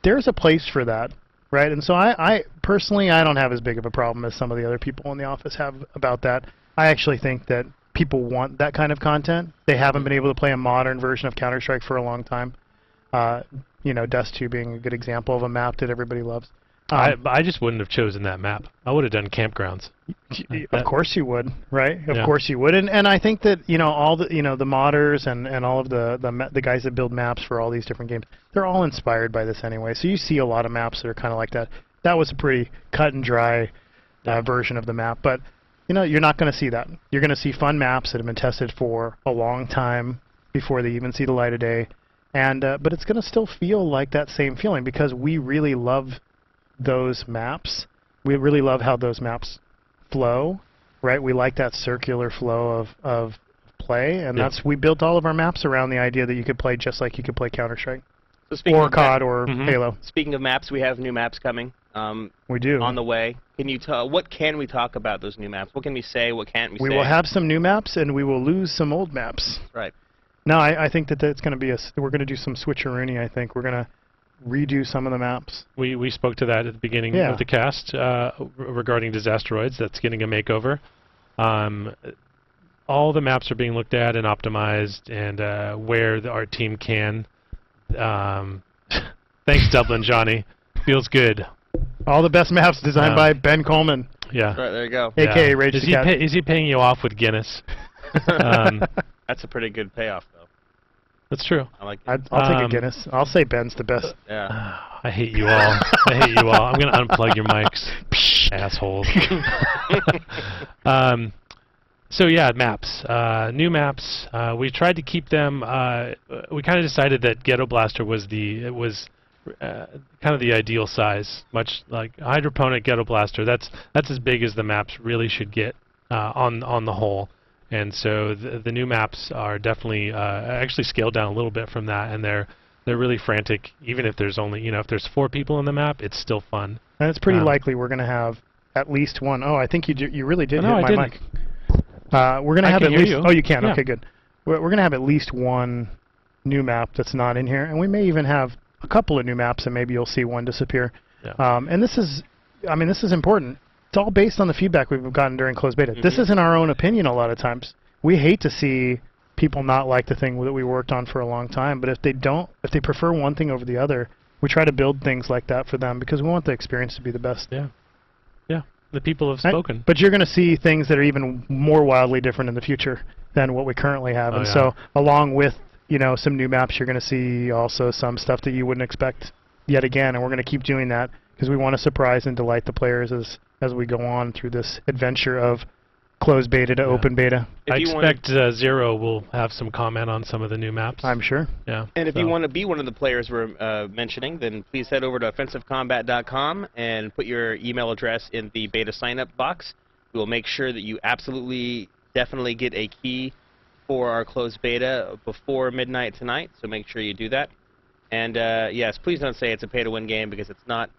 There's a place for that, right? And so I personally, I don't have as big of a problem as some of the other people in the office have about that. I actually think that people want that kind of content. They haven't been able to play a modern version of Counter-Strike for a long time. Dust 2 being a good example of a map that everybody loves. I just wouldn't have chosen that map. I would have done campgrounds. Of course you would, right? Of Yeah. course you would, and I think that all the the modders and all of the guys that build maps for all these different games, they're all inspired by this anyway. So you see a lot of maps that are kind of like that. That was a pretty cut and dry version of the map, but you're not going to see that. You're going to see fun maps that have been tested for a long time before they even see the light of day, and but it's going to still feel like that same feeling because we really love those maps. We really love how those maps flow, right? We like that circular flow of play, and we built all of our maps around the idea that you could play just like you could play Counter-Strike So or COD or Halo. Speaking of maps, we have new maps coming. We do. On the way. Can you what can we talk about those new maps? What can we say? What can't we say? We will have some new maps, and we will lose some old maps. Right. No, I think that it's going to be we're going to do some switcheroony. I think we're going to redo some of the maps. We spoke to that at the beginning of the cast regarding Disasteroids. That's getting a makeover. All the maps are being looked at and optimized, and where our team can. Thanks, Dublin Johnny. Feels good. All the best maps designed by Ben Coleman. Yeah. Right, there you go. AKA Rage is the Cat. Is he paying you off with Guinness? That's a pretty good payoff, though. That's true. I like it. I'll take a Guinness. I'll say Ben's the best. Yeah. I hate you all. I hate you all. I'm going to unplug your mics, assholes. So yeah, maps. New maps. We tried to keep them. We kind of decided that Ghetto Blaster was kind of the ideal size, much like Hydroponic Ghetto Blaster. That's as big as the maps really should get on the whole. And so the new maps are definitely actually scaled down a little bit from that, and they're really frantic. Even if there's only if there's 4 people in the map, it's still fun. And it's pretty likely we're going to have at least one. Oh, I think you really did hit I my didn't. mic. We're going to have can at hear least. you. Oh, you can. Yeah. Okay, good. We're going to have at least one new map that's not in here, and we may even have a couple of new maps, and maybe you'll see one disappear. Yeah. And this is important. It's all based on the feedback we've gotten during closed beta. This isn't our own opinion a lot of times. We hate to see people not like the thing that we worked on for a long time, but if they prefer one thing over the other, we try to build things like that for them because we want the experience to be the best. Yeah. Yeah. The people have spoken. But you're going to see things that are even more wildly different in the future than what we currently have. So along with some new maps, you're going to see also some stuff that you wouldn't expect yet again, and we're going to keep doing that because we want to surprise and delight the players as we go on through this adventure of closed beta to open beta. I expect Zero will have some comment on some of the new maps. I'm sure. Yeah. And if you want to be one of the players we're mentioning, then please head over to offensivecombat.com and put your email address in the beta sign-up box. We will make sure that you definitely get a key for our closed beta before midnight tonight, so make sure you do that. And yes, please don't say it's a pay-to-win game because it's not,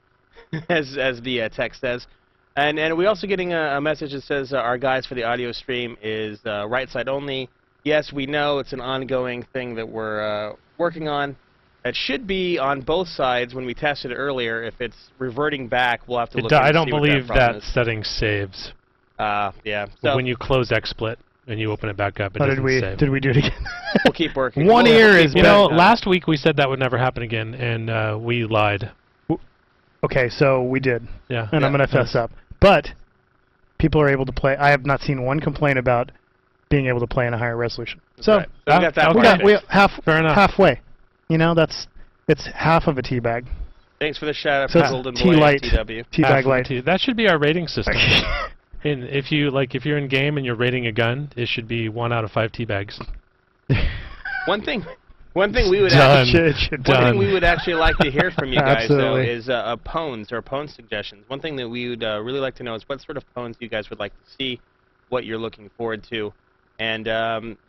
as the text says. And we're also getting a message that says our guys for the audio stream is right side only. Yes, we know it's an ongoing thing that we're working on. It should be on both sides when we tested it earlier. If it's reverting back, we'll have to look at it. I don't see what believe problem that is. setting saves. Yeah. So When you close XSplit and you open it back up, it doesn't save. Did we do it again? we'll keep working. One ear is last week we said that would never happen again, and we lied. Okay, so we did. Yeah. And I'm going to fess up. But people are able to play. I have not seen one complaint about being able to play in a higher resolution. So right. So we got that part. Fair enough. Halfway. It's half of a teabag. Thanks for the shout out So for it's Golden tea Boy light. TW. Teabag light. That should be our rating system. And if you're in game and you're rating a gun, it should be 1 out of 5 teabags. One thing we would Done. One thing we would actually like to hear from you guys, though, Absolutely. is pwns or pwn suggestions. One thing that we would really like to know is what sort of pwns you guys would like to see, what you're looking forward to, and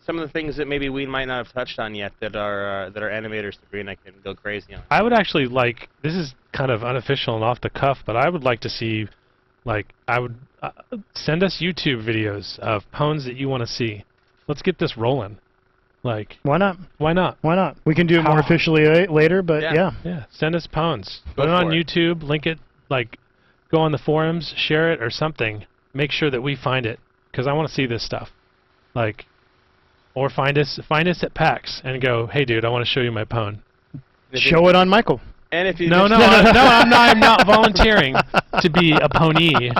some of the things that maybe we might not have touched on yet that our animators Sabrina can go crazy on. I would actually like, this is kind of unofficial and off the cuff, but I would like to see, send us YouTube videos of pwns that you want to see. Let's get this rolling. Why not? Why not? Why not? We can do it more officially later, but yeah. Yeah, send us pwns. Go Put it on for it. YouTube, link it, go on the forums, share it or something. Make sure that we find it, because I want to see this stuff. Or find us at PAX and go, hey dude, I want to show you my pwn. Show it on Michael. And if you No, missed- I'm not volunteering to be a pony.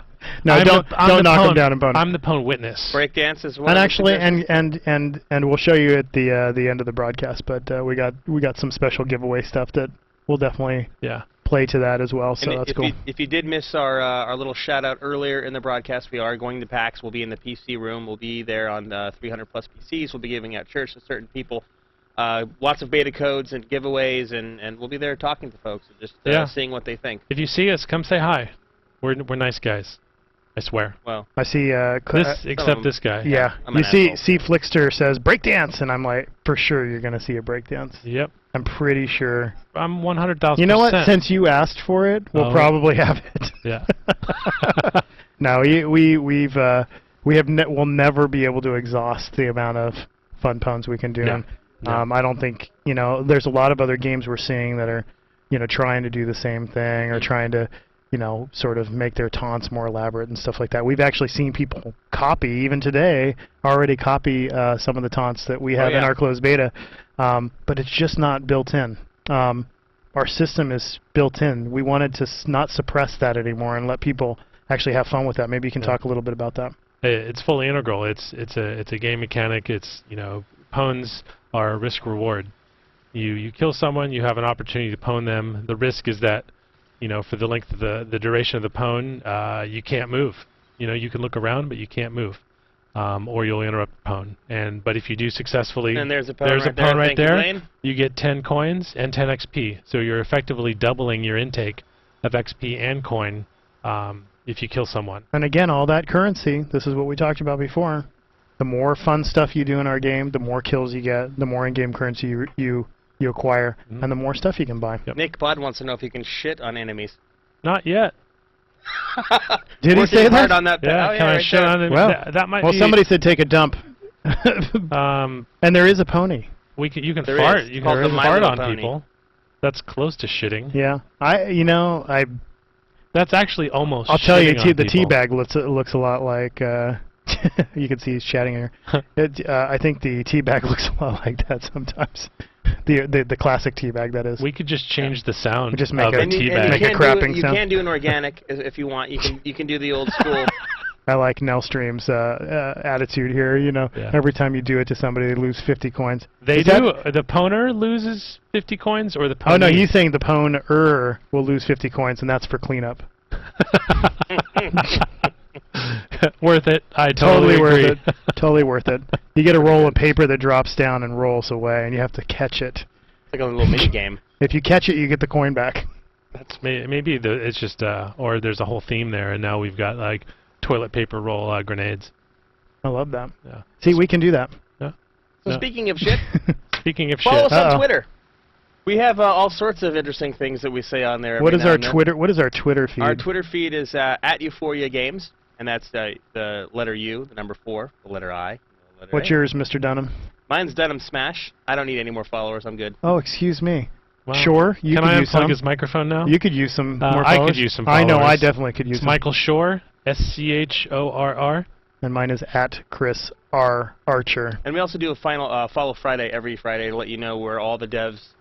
No, I'm don't the knock pwn- him down and bone. I'm the pwn witness. breakdance as well. And actually, and we'll show you at the end of the broadcast. But we got some special giveaway stuff that we'll definitely play to that as well. So and that's if cool. if you did miss our little shout out earlier in the broadcast, we are going to PAX. We'll be in the PC room. We'll be there on 300 plus PCs. We'll be giving out shirts to certain people. Lots of beta codes and giveaways, and we'll be there talking to folks and just seeing what they think. If you see us, come say hi. We're nice guys. I swear. Well, I see. Except this guy. Yeah, I'm you an see Flickster says breakdance, and I'm like, for sure you're gonna see a breakdance. Yep. I'm pretty sure. I'm 100,000%. You know what? Since you asked for it, we'll probably have it. Yeah. No, we'll never be able to exhaust the amount of fun puns we can do. Yeah. I don't think there's a lot of other games we're seeing that are trying to do the same thing or trying to sort of make their taunts more elaborate and stuff like that. We've actually seen people even today already copy some of the taunts that we have in our closed beta, but it's just not built in. Our system is built in. We wanted to not suppress that anymore and let people actually have fun with that. Maybe you can talk a little bit about that. It's fully integral. It's a game mechanic. It's pwns are risk reward. You kill someone, you have an opportunity to pwn them. The risk is that for the length of the duration of the pwn, you can't move. You can look around, but you can't move, or you'll interrupt the pwn. But if you do successfully, and there's a pwn right there. Blaine. You get 10 coins and 10 XP. So you're effectively doubling your intake of XP and coin if you kill someone. And again, all that currency. This is what we talked about before. The more fun stuff you do in our game, the more kills you get, the more in-game currency you acquire, and the more stuff you can buy. Yep. Nick Bud wants to know if you can shit on enemies. Not yet. Did he say hard that? on that? Yeah, can I shit on him? Well, that might well, be... somebody said take a dump. And there is a pony. You can There fart. is. You Called can the My fart Little on Pony. people. That's close to shitting. Yeah, That's actually almost. I'll tell you, shitting on the tea people. bag looks a lot like. You can see he's chatting here. I think the tea bag looks a lot like that sometimes. The classic tea bag, that is. We could just change the sound just make of a- a And tea you bag. make a crapping You sound. can do an organic if you want. You can do the old school. I like Nellstream's attitude here. Every time you do it to somebody, they lose 50 coins. They Is do. that- The pwner loses 50 coins, or the pony? Oh no, he's saying the pwner will lose 50 coins, and that's for cleanup. Worth it. I totally worth agree. it. Totally worth it. You get a roll of paper that drops down and rolls away, and you have to catch it. It's like a little mini game. If you catch it, you get the coin back. That's maybe it's just or there's a whole theme there, and now we've got like toilet paper roll grenades. I love that. Yeah. See, we can do that. Yeah. So No. speaking of shit, Speaking of follow shit, us on Uh-oh. Twitter. We have all sorts of interesting things that we say on there. What every is now our and then. Twitter? What is our Twitter feed? Our Twitter feed is at Euphoria Games, and that's the letter U, the number 4, the letter I. The letter What's A. yours, Mr. Dunham? Mine's Dunham Smash. I don't need any more followers. I'm good. Oh, excuse me. Wow. Sure, you Can could I use unplug some. his microphone now? You could use some more I followers. could use some I know, I followers. definitely could use It's some. Michael Shore, SCHORR. And mine is at Chris R. Archer. And we also do a final Follow Friday every Friday to let you know where all the devs'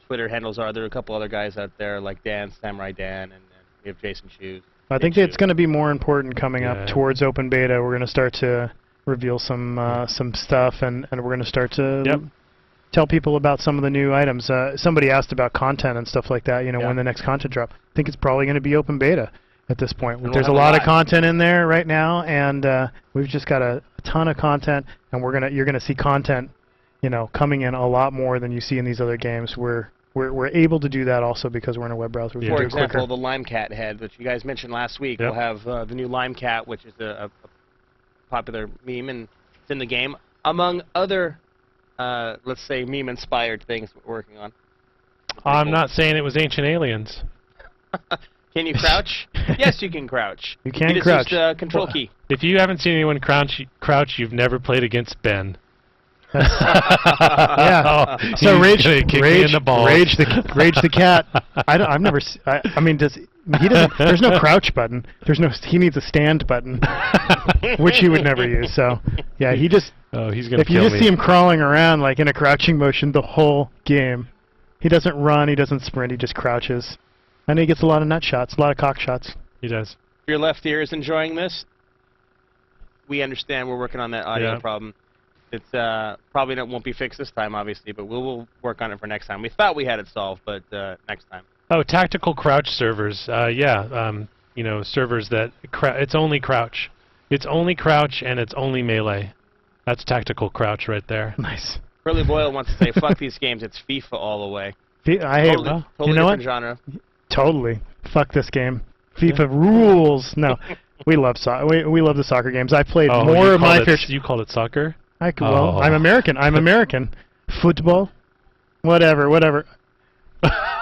Twitter handles are. There are a couple other guys out there like Dan, Samurai Dan, and we have Jason Shoes. I think it's going to be more important coming Yeah. up towards open beta. We're going to start to reveal some stuff, and we're going to start to tell people about some of the new items. Somebody asked about content and stuff like that, when the next content drop. I think it's probably going to be open beta at this point. And There's a we'll lot have of a lot. content in there right now, and we've just got a ton of content, and you're going to see content, coming in a lot more than you see in these other games. We're able to do that also because we're in a web browser. We can For do it example, quicker. the Limecat head, which you guys mentioned last week. Yep. We'll have the new Limecat, which is a popular meme, and it's in the game, among other, let's say, meme-inspired things we're working on. I'm Cool. not saying it was Ancient Aliens. Can you crouch? Yes, you can crouch. You can just crouch. use the control key. If you haven't seen anyone crouch, you've never played against Ben. Yeah. Oh, So he's Rage, gonna kick me Rage, in the balls. Rage the cat. I've never. I mean, he doesn't? There's no crouch button. He needs a stand button, which he would never use. So yeah, he just. Oh, he's gonna If you kill just me. see him crawling around like in a crouching motion the whole game, He doesn't run. He doesn't sprint. He just crouches, and he gets a lot of nut shots, a lot of cock shots. He does. If your left ear is enjoying this, we understand. We're working on that audio problem. It's probably won't be fixed this time, obviously, but we'll work on it for next time. We thought we had it solved, but next time. Oh, tactical crouch servers. You know, servers that it's only crouch. It's only crouch and it's only melee. That's tactical crouch right there. Nice. Curly Boyle wants to say, "Fuck these games. It's FIFA all the way." Totally you know what? Genre. Totally. Fuck this game. FIFA rules. No, we love we love the soccer games. I played more of my fish. You called it soccer? Well, I'm American. I'm American. Football, whatever.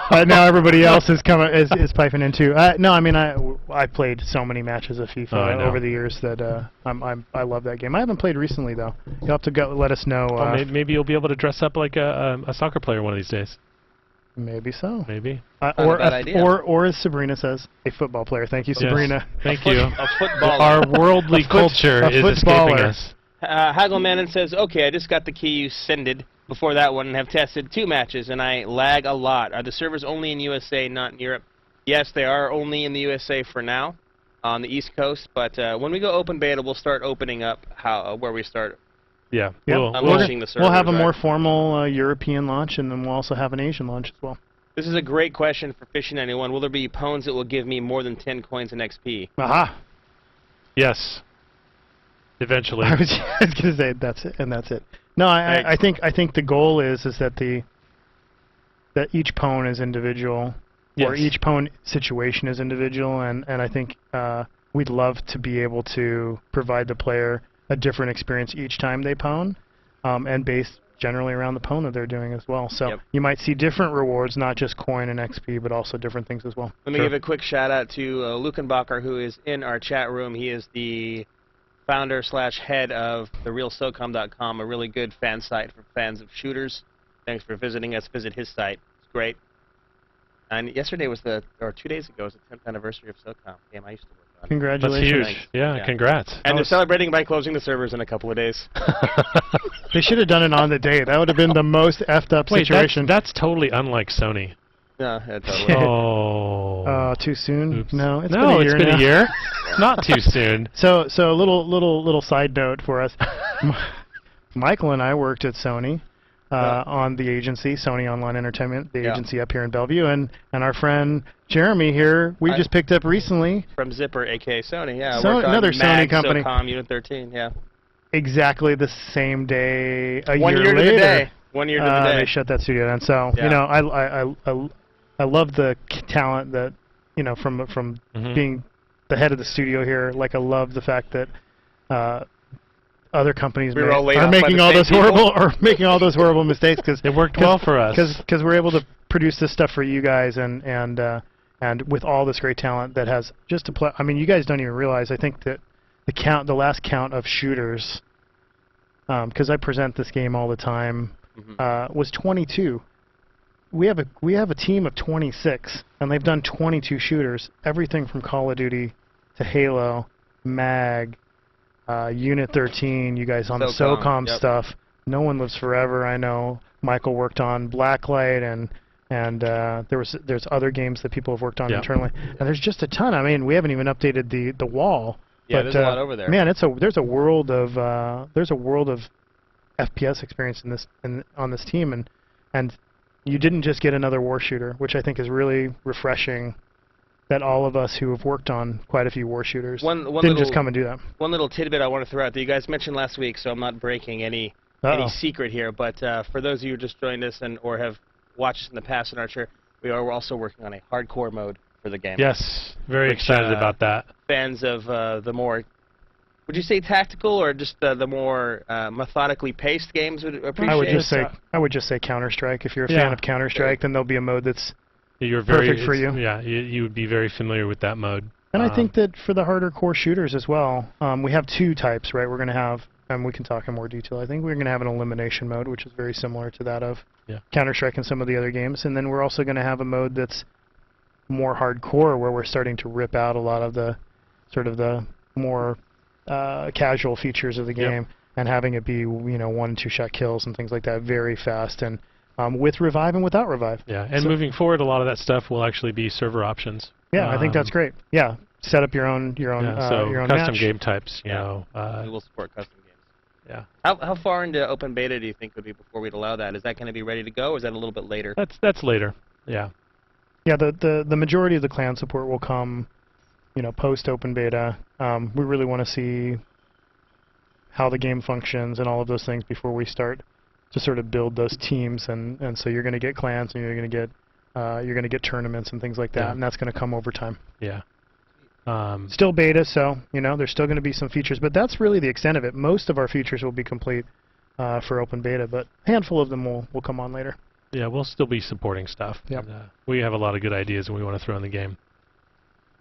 Now everybody else is is piping in too. No, I mean I played so many matches of FIFA over the years that I love that game. I haven't played recently though. You'll have to go let us know. Maybe you'll be able to dress up like a soccer player one of these days. Maybe so. Maybe. Or as Sabrina says, a football player. Thank you, Sabrina. Yes. Thank you. A footballer. Our worldly culture is escaping us. Hagelmannen says, "Okay, I just got the key you sended before that one and have tested 2 matches, and I lag a lot. Are the servers only in USA, not in Europe?" Yes, they are only in the USA for now, on the East Coast. But when we go open beta, we'll start opening up where we start. Yeah, unleashing the servers. We'll have a more formal European launch, and then we'll also have an Asian launch as well. This is a great question for Fishing Anyone. Will there be pawns that will give me more than 10 coins in XP? Aha. Yes. Eventually. I was going to say that's it, and that's it. No, I think the goal is that that each pawn is individual, or each pawn situation is individual, and I think we'd love to be able to provide the player a different experience each time they pawn, and based generally around the pawn that they're doing as well. So you might see different rewards, not just coin and XP, but also different things as well. Let me give a quick shout out to Lukenbacher, who is in our chat room. He is the founder/head of therealsocom.com, a really good fan site for fans of shooters. Thanks for visiting us. Visit his site. It's great. And yesterday was 2 days ago was the 10th anniversary of SOCOM, game I used to work on. Congratulations. That's huge. Yeah, congrats. And they're celebrating by closing the servers in a couple of days. They should have done it on the day. That would have been the most effed up situation. That's totally unlike Sony. No, totally. Oh. Too soon? Oops. No, it's been a year. Not too soon. So a little side note for us. Michael and I worked at Sony on the agency, Sony Online Entertainment, the agency up here in Bellevue, and our friend Jeremy here, we just picked up recently from Zipper, aka Sony. Yeah, another Sony company. SOCOM Unit 13. Yeah. Exactly the same day. One year later, to the day. 1 year to the day. They shut that studio down. So you know, I love the talent that from being the head of the studio here. Like I love the fact that other companies are making all those horrible mistakes because it worked well for us. Because we're able to produce this stuff for you guys and with all this great talent that has just to play. I mean, you guys don't even realize. I think that the last count of shooters, because I present this game all the time, was 22. We have a team of 26, and they've done 22 shooters. Everything from Call of Duty to Halo, MAG, Unit 13. You guys on the SOCOM stuff. No One Lives Forever. I know Michael worked on Blacklight, and there's other games that people have worked on internally. And there's just a ton. I mean, we haven't even updated the wall. Yeah, but, there's a lot over there. Man, there's a world of FPS experience on this team, and you didn't just get another war shooter, which I think is really refreshing. That all of us who have worked on quite a few war shooters didn't just come and do that. One little tidbit I want to throw out that you guys mentioned last week, so I'm not breaking any secret here. But for those of you who just joined us or have watched us in the past in Archer, we're also working on a hardcore mode for the game. Yes, very excited about that. Fans of the more, would you say tactical or just the more methodically paced games would appreciate? I would just say Counter-Strike. If you're a fan of Counter-Strike, then there'll be a mode that's perfect for you. Yeah, you would be very familiar with that mode. And I think that for the harder core shooters as well, we have 2 types, right? We're going to have, and we can talk in more detail, I think we're going to have an elimination mode, which is very similar to that of Counter-Strike and some of the other games. And then we're also going to have a mode that's more hardcore, where we're starting to rip out a lot of the sort of the more casual features of the game and having it be 1- and 2 shot kills and things like that very fast and with Revive and without Revive. Yeah, and So- moving forward, a lot of that stuff will actually be server options. Yeah, I think that's great. Yeah, set up your own So your own custom match. game types, you Yeah. know. We will support custom games. Yeah, How far into open beta do you think would be before we'd allow that? Is that going to be ready to go, or is that a little bit later? that's later. Yeah. Yeah, the majority of the clan support will come, you know, post open beta. We really want to see how the game functions and all of those things before we start to sort of build those teams, and so you're going to get clans and you're going to get tournaments and things like that, Yeah. and that's going to come over time. Yeah. Still beta, so you know there's still going to be some features, but that's really the extent of it. Most of our features will be complete for open beta, but a handful of them will come on later. Yeah, we'll still be supporting stuff. Yep. And, we have a lot of good ideas and we want to throw in the game.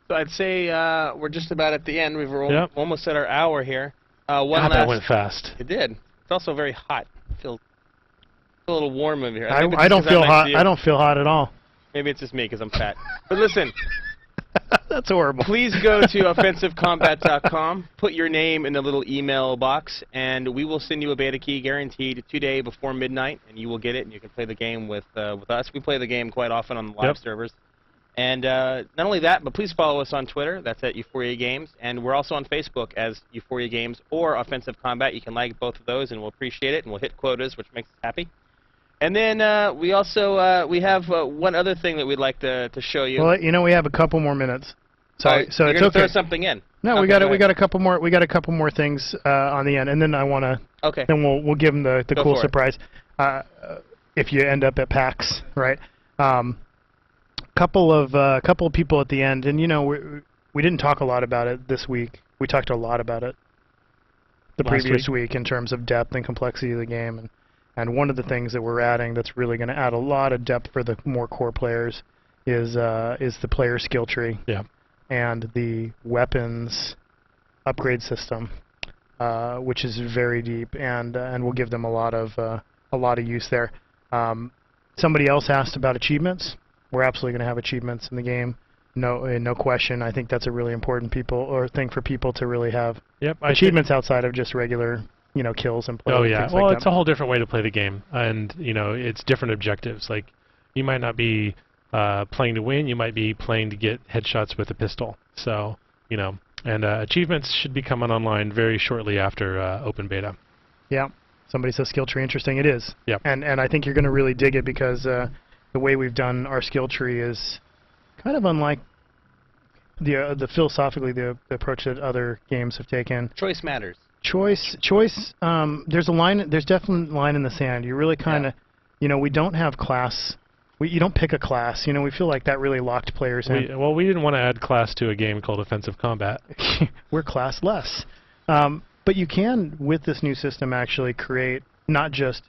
So I'd say we're just about at the end. We've Yep. almost at our hour here. One God, last. that went fast. It did. It's also very hot. It feels a little warm over here. I think it's don't because I'm feel next hot. to you. I don't feel hot at all. Maybe it's just me because I'm fat. But listen, That's horrible. please go to offensivecombat.com, put your name in the little email box, and we will send you a beta key guaranteed today before midnight, and you will get it, and you can play the game with us. We play the game quite often on the live Yep. servers. And not only that, but please follow us on Twitter. That's at Euphoria Games. And we're also on Facebook as Euphoria Games or Offensive Combat. You can like both of those, and we'll appreciate it, and we'll hit quotas, which makes us happy. And then we also we have one other thing that we'd like to show you. Well, you know, we have a couple more minutes, so Oh, so you're it's gonna okay. throw something in. No, Okay, we got go we ahead. got a couple more things on the end, and then I want to Okay. then we'll give them the Go cool for it. surprise. If you end up at PAX, right? Couple of people at the end, and you know we didn't talk a lot about it this week. We talked a lot about it the Last previous week in terms of depth and complexity of the game, and one of the things that we're adding that's really going to add a lot of depth for the more core players is the player skill tree. Yeah. And the weapons upgrade system, which is very deep, and will give them a lot of use there. Somebody else asked about achievements. We're absolutely going to have achievements in the game, no question. I think that's a really important thing for people to really have Yep. achievements outside of just regular, you know, kills and play. Oh and yeah. things Well, like it's that. a whole different way to play the game, and you know, it's different objectives. Like, you might not be playing to win. You might be playing to get headshots with a pistol. So, you know, and achievements should be coming online very shortly after open beta. Yeah. Somebody says skill tree interesting. It is. Yep. And I think you're going to really dig it because the way we've done our skill tree is kind of unlike the philosophically the approach that other games have taken. Choice matters. Choice. There's a line. There's definitely a line in the sand. You really kind of, you know, we don't have class. You don't pick a class. You know, we feel like that really locked players in. We didn't want to add class to a game called Offensive Combat. We're classless. But you can, with this new system, actually create not just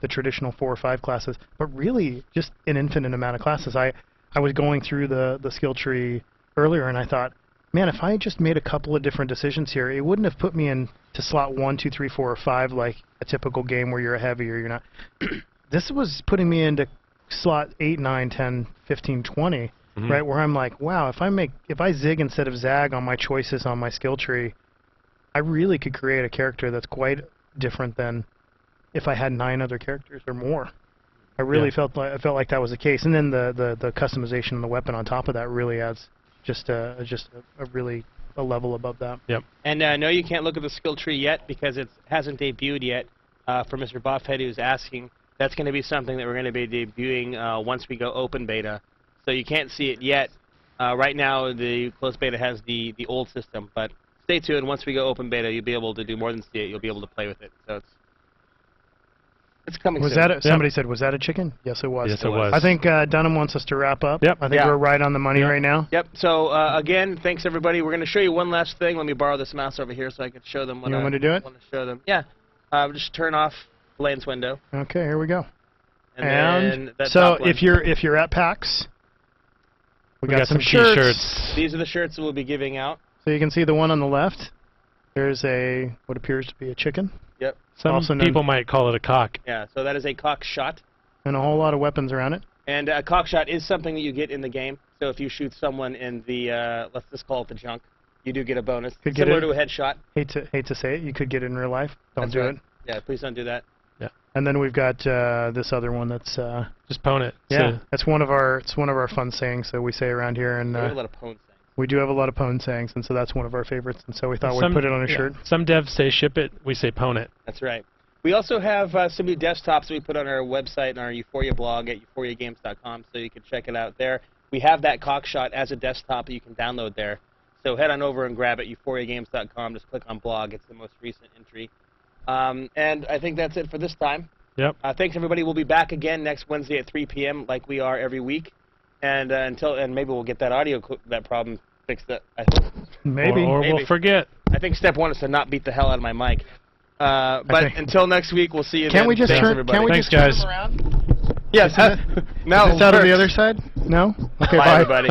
the traditional 4 or 5 classes, but really just an infinite amount of classes. I was going through the skill tree earlier, and I thought, man, if I just made a couple of different decisions here, it wouldn't have put me in to slot 1, 2, 3, 4, or 5 like a typical game where you're a heavy or you're not. This was putting me into slot 8, 9, 10, 15, 20, right, where I'm like, wow, if I zig instead of zag on my choices on my skill tree, I really could create a character that's quite different than if I had 9 other characters or more. I really felt like that was the case, and then the customization of the weapon on top of that really adds just a really a level above that. Yep. And no, you can't look at the skill tree yet because it hasn't debuted yet. For Mr. Buffhead, who's asking, that's going to be something that we're going to be debuting once we go open beta. So you can't see it yet. Right now, the closed beta has the old system, but stay tuned. Once we go open beta, you'll be able to do more than see it. You'll be able to play with it. So it's coming Was soon. that somebody said, was that a chicken? Yes, it was. Yes, it was. I think Dunham wants us to wrap up. Yep. I think Yeah. we're right on the money right now. Yep. So again, thanks everybody. We're going to show you one last thing. Let me borrow this mouse over here so I can show them what You I want me to do it? want to show them. Yeah. Just turn off Blaine's window. Okay, here we go. And then that so top one. if you're at PAX, we got some shirts. t-shirts. These are the shirts that we'll be giving out. So you can see the one on the left. There's what appears to be a chicken Yep. Some Also known- people might call it a cock. Yeah. So that is a cock shot. and a whole lot of weapons around it. And a cock shot is something that you get in the game. So if you shoot someone in the, let's just call it the junk, you do get a bonus. Could get Similar it. to a headshot. Hate to say it, you could get it in real life. Don't That's do right. it. Yeah, please don't do that. Yeah. And then we've got this other one that's Just pwn it. yeah, So, that's one of our fun sayings that we say around here, and We have a lot of pwn sayings. we do have a lot of pwn sayings, and so that's one of our favorites, and so we thought we'd some- put it on a yeah, shirt. Some devs say ship it. We say pwn it. That's right. We also have some new desktops that we put on our website and our Euphoria blog at euphoriagames.com, so you can check it out there. We have that Cockshot as a desktop that you can download there. So head on over and grab it, euphoriagames.com. Just click on blog. It's the most recent entry. And I think that's it for this time. Yep. Thanks, everybody. We'll be back again next Wednesday at 3 p.m. like we are every week. And maybe we'll get that that problem fixed. I hope. Maybe. Or Maybe. we'll forget. I think step one is to not beat the hell out of my mic. But Okay. until next week, we'll see you. Can't then. we just Thanks, turn? everybody. Can't we Thanks, just turn guys. them around? Yes. Now Is this out of the works. other side? No. Okay. Bye, Bye. everybody.